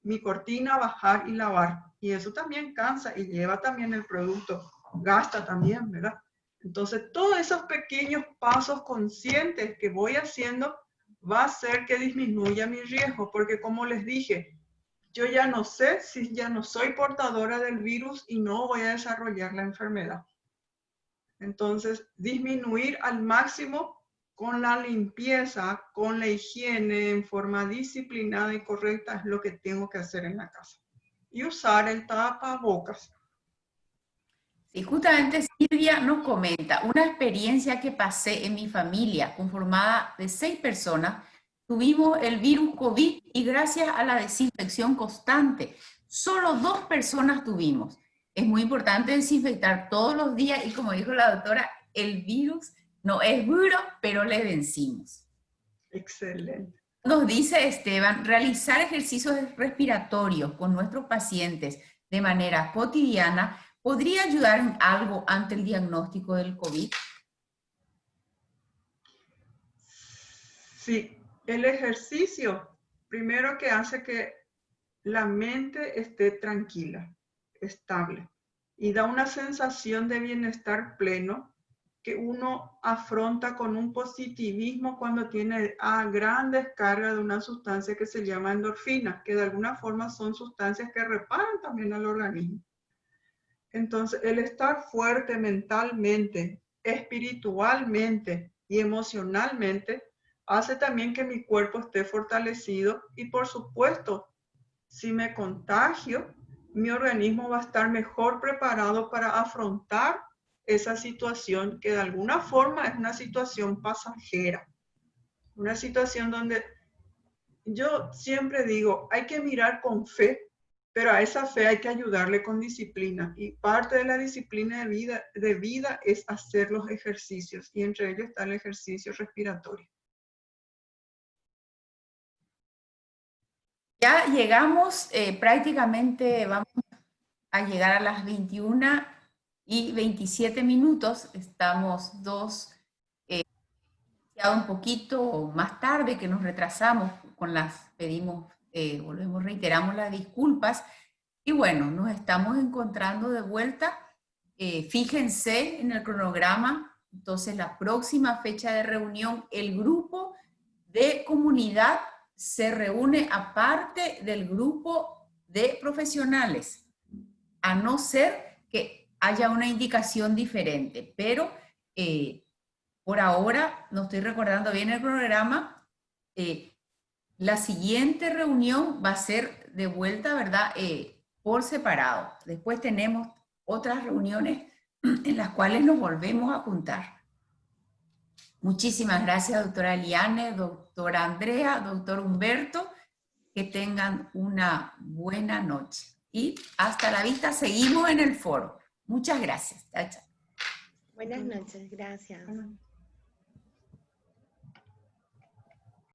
mi cortina, bajar y lavar. Y eso también cansa y lleva también el producto, gasta también, ¿verdad? Entonces, todos esos pequeños pasos conscientes que voy haciendo va a hacer que disminuya mi riesgo, porque como les dije, yo ya no sé si ya no soy portadora del virus y no voy a desarrollar la enfermedad. Entonces, disminuir al máximo con la limpieza, con la higiene, en forma disciplinada y correcta es lo que tengo que hacer en la casa. Y usar el tapabocas. Sí, justamente Silvia nos comenta una experiencia que pasé en mi familia, conformada de 6 personas. Tuvimos el virus COVID y gracias a la desinfección constante, solo 2 personas tuvimos. Es muy importante desinfectar todos los días y como dijo la doctora, el virus no es duro, pero le vencimos. Excelente. Nos dice Esteban, realizar ejercicios respiratorios con nuestros pacientes de manera cotidiana ¿podría ayudar en algo ante el diagnóstico del COVID? Sí, el ejercicio, primero que hace que la mente esté tranquila, estable. y da una sensación de bienestar pleno que uno afronta con un positivismo cuando tiene gran descarga de una sustancia que se llama endorfina, que de alguna forma son sustancias que reparan también al organismo. Entonces, el estar fuerte mentalmente, espiritualmente y emocionalmente hace también que mi cuerpo esté fortalecido y, por supuesto, si me contagio, mi organismo va a estar mejor preparado para afrontar esa situación que de alguna forma es una situación pasajera. Una situación donde yo siempre digo, hay que mirar con fe, pero a esa fe hay que ayudarle con disciplina. Y parte de la disciplina de vida es hacer los ejercicios, y entre ellos está el ejercicio respiratorio. Ya llegamos, prácticamente vamos a llegar a las 21:27. Estamos un poquito más tarde, que nos retrasamos, reiteramos las disculpas. Y bueno, nos estamos encontrando de vuelta. Fíjense en el cronograma, entonces la próxima fecha de reunión, el grupo de comunidad se reúne aparte del grupo de profesionales, a no ser que haya una indicación diferente, pero por ahora, no estoy recordando bien el programa, la siguiente reunión va a ser de vuelta, ¿verdad?, por separado. Después tenemos otras reuniones en las cuales nos volvemos a juntar. Muchísimas gracias, doctora Eliane, doctora Andrea, doctor Humberto. Que tengan una buena noche. Y hasta la vista, seguimos en el foro. Muchas gracias. Chao, chao. Buenas noches, gracias.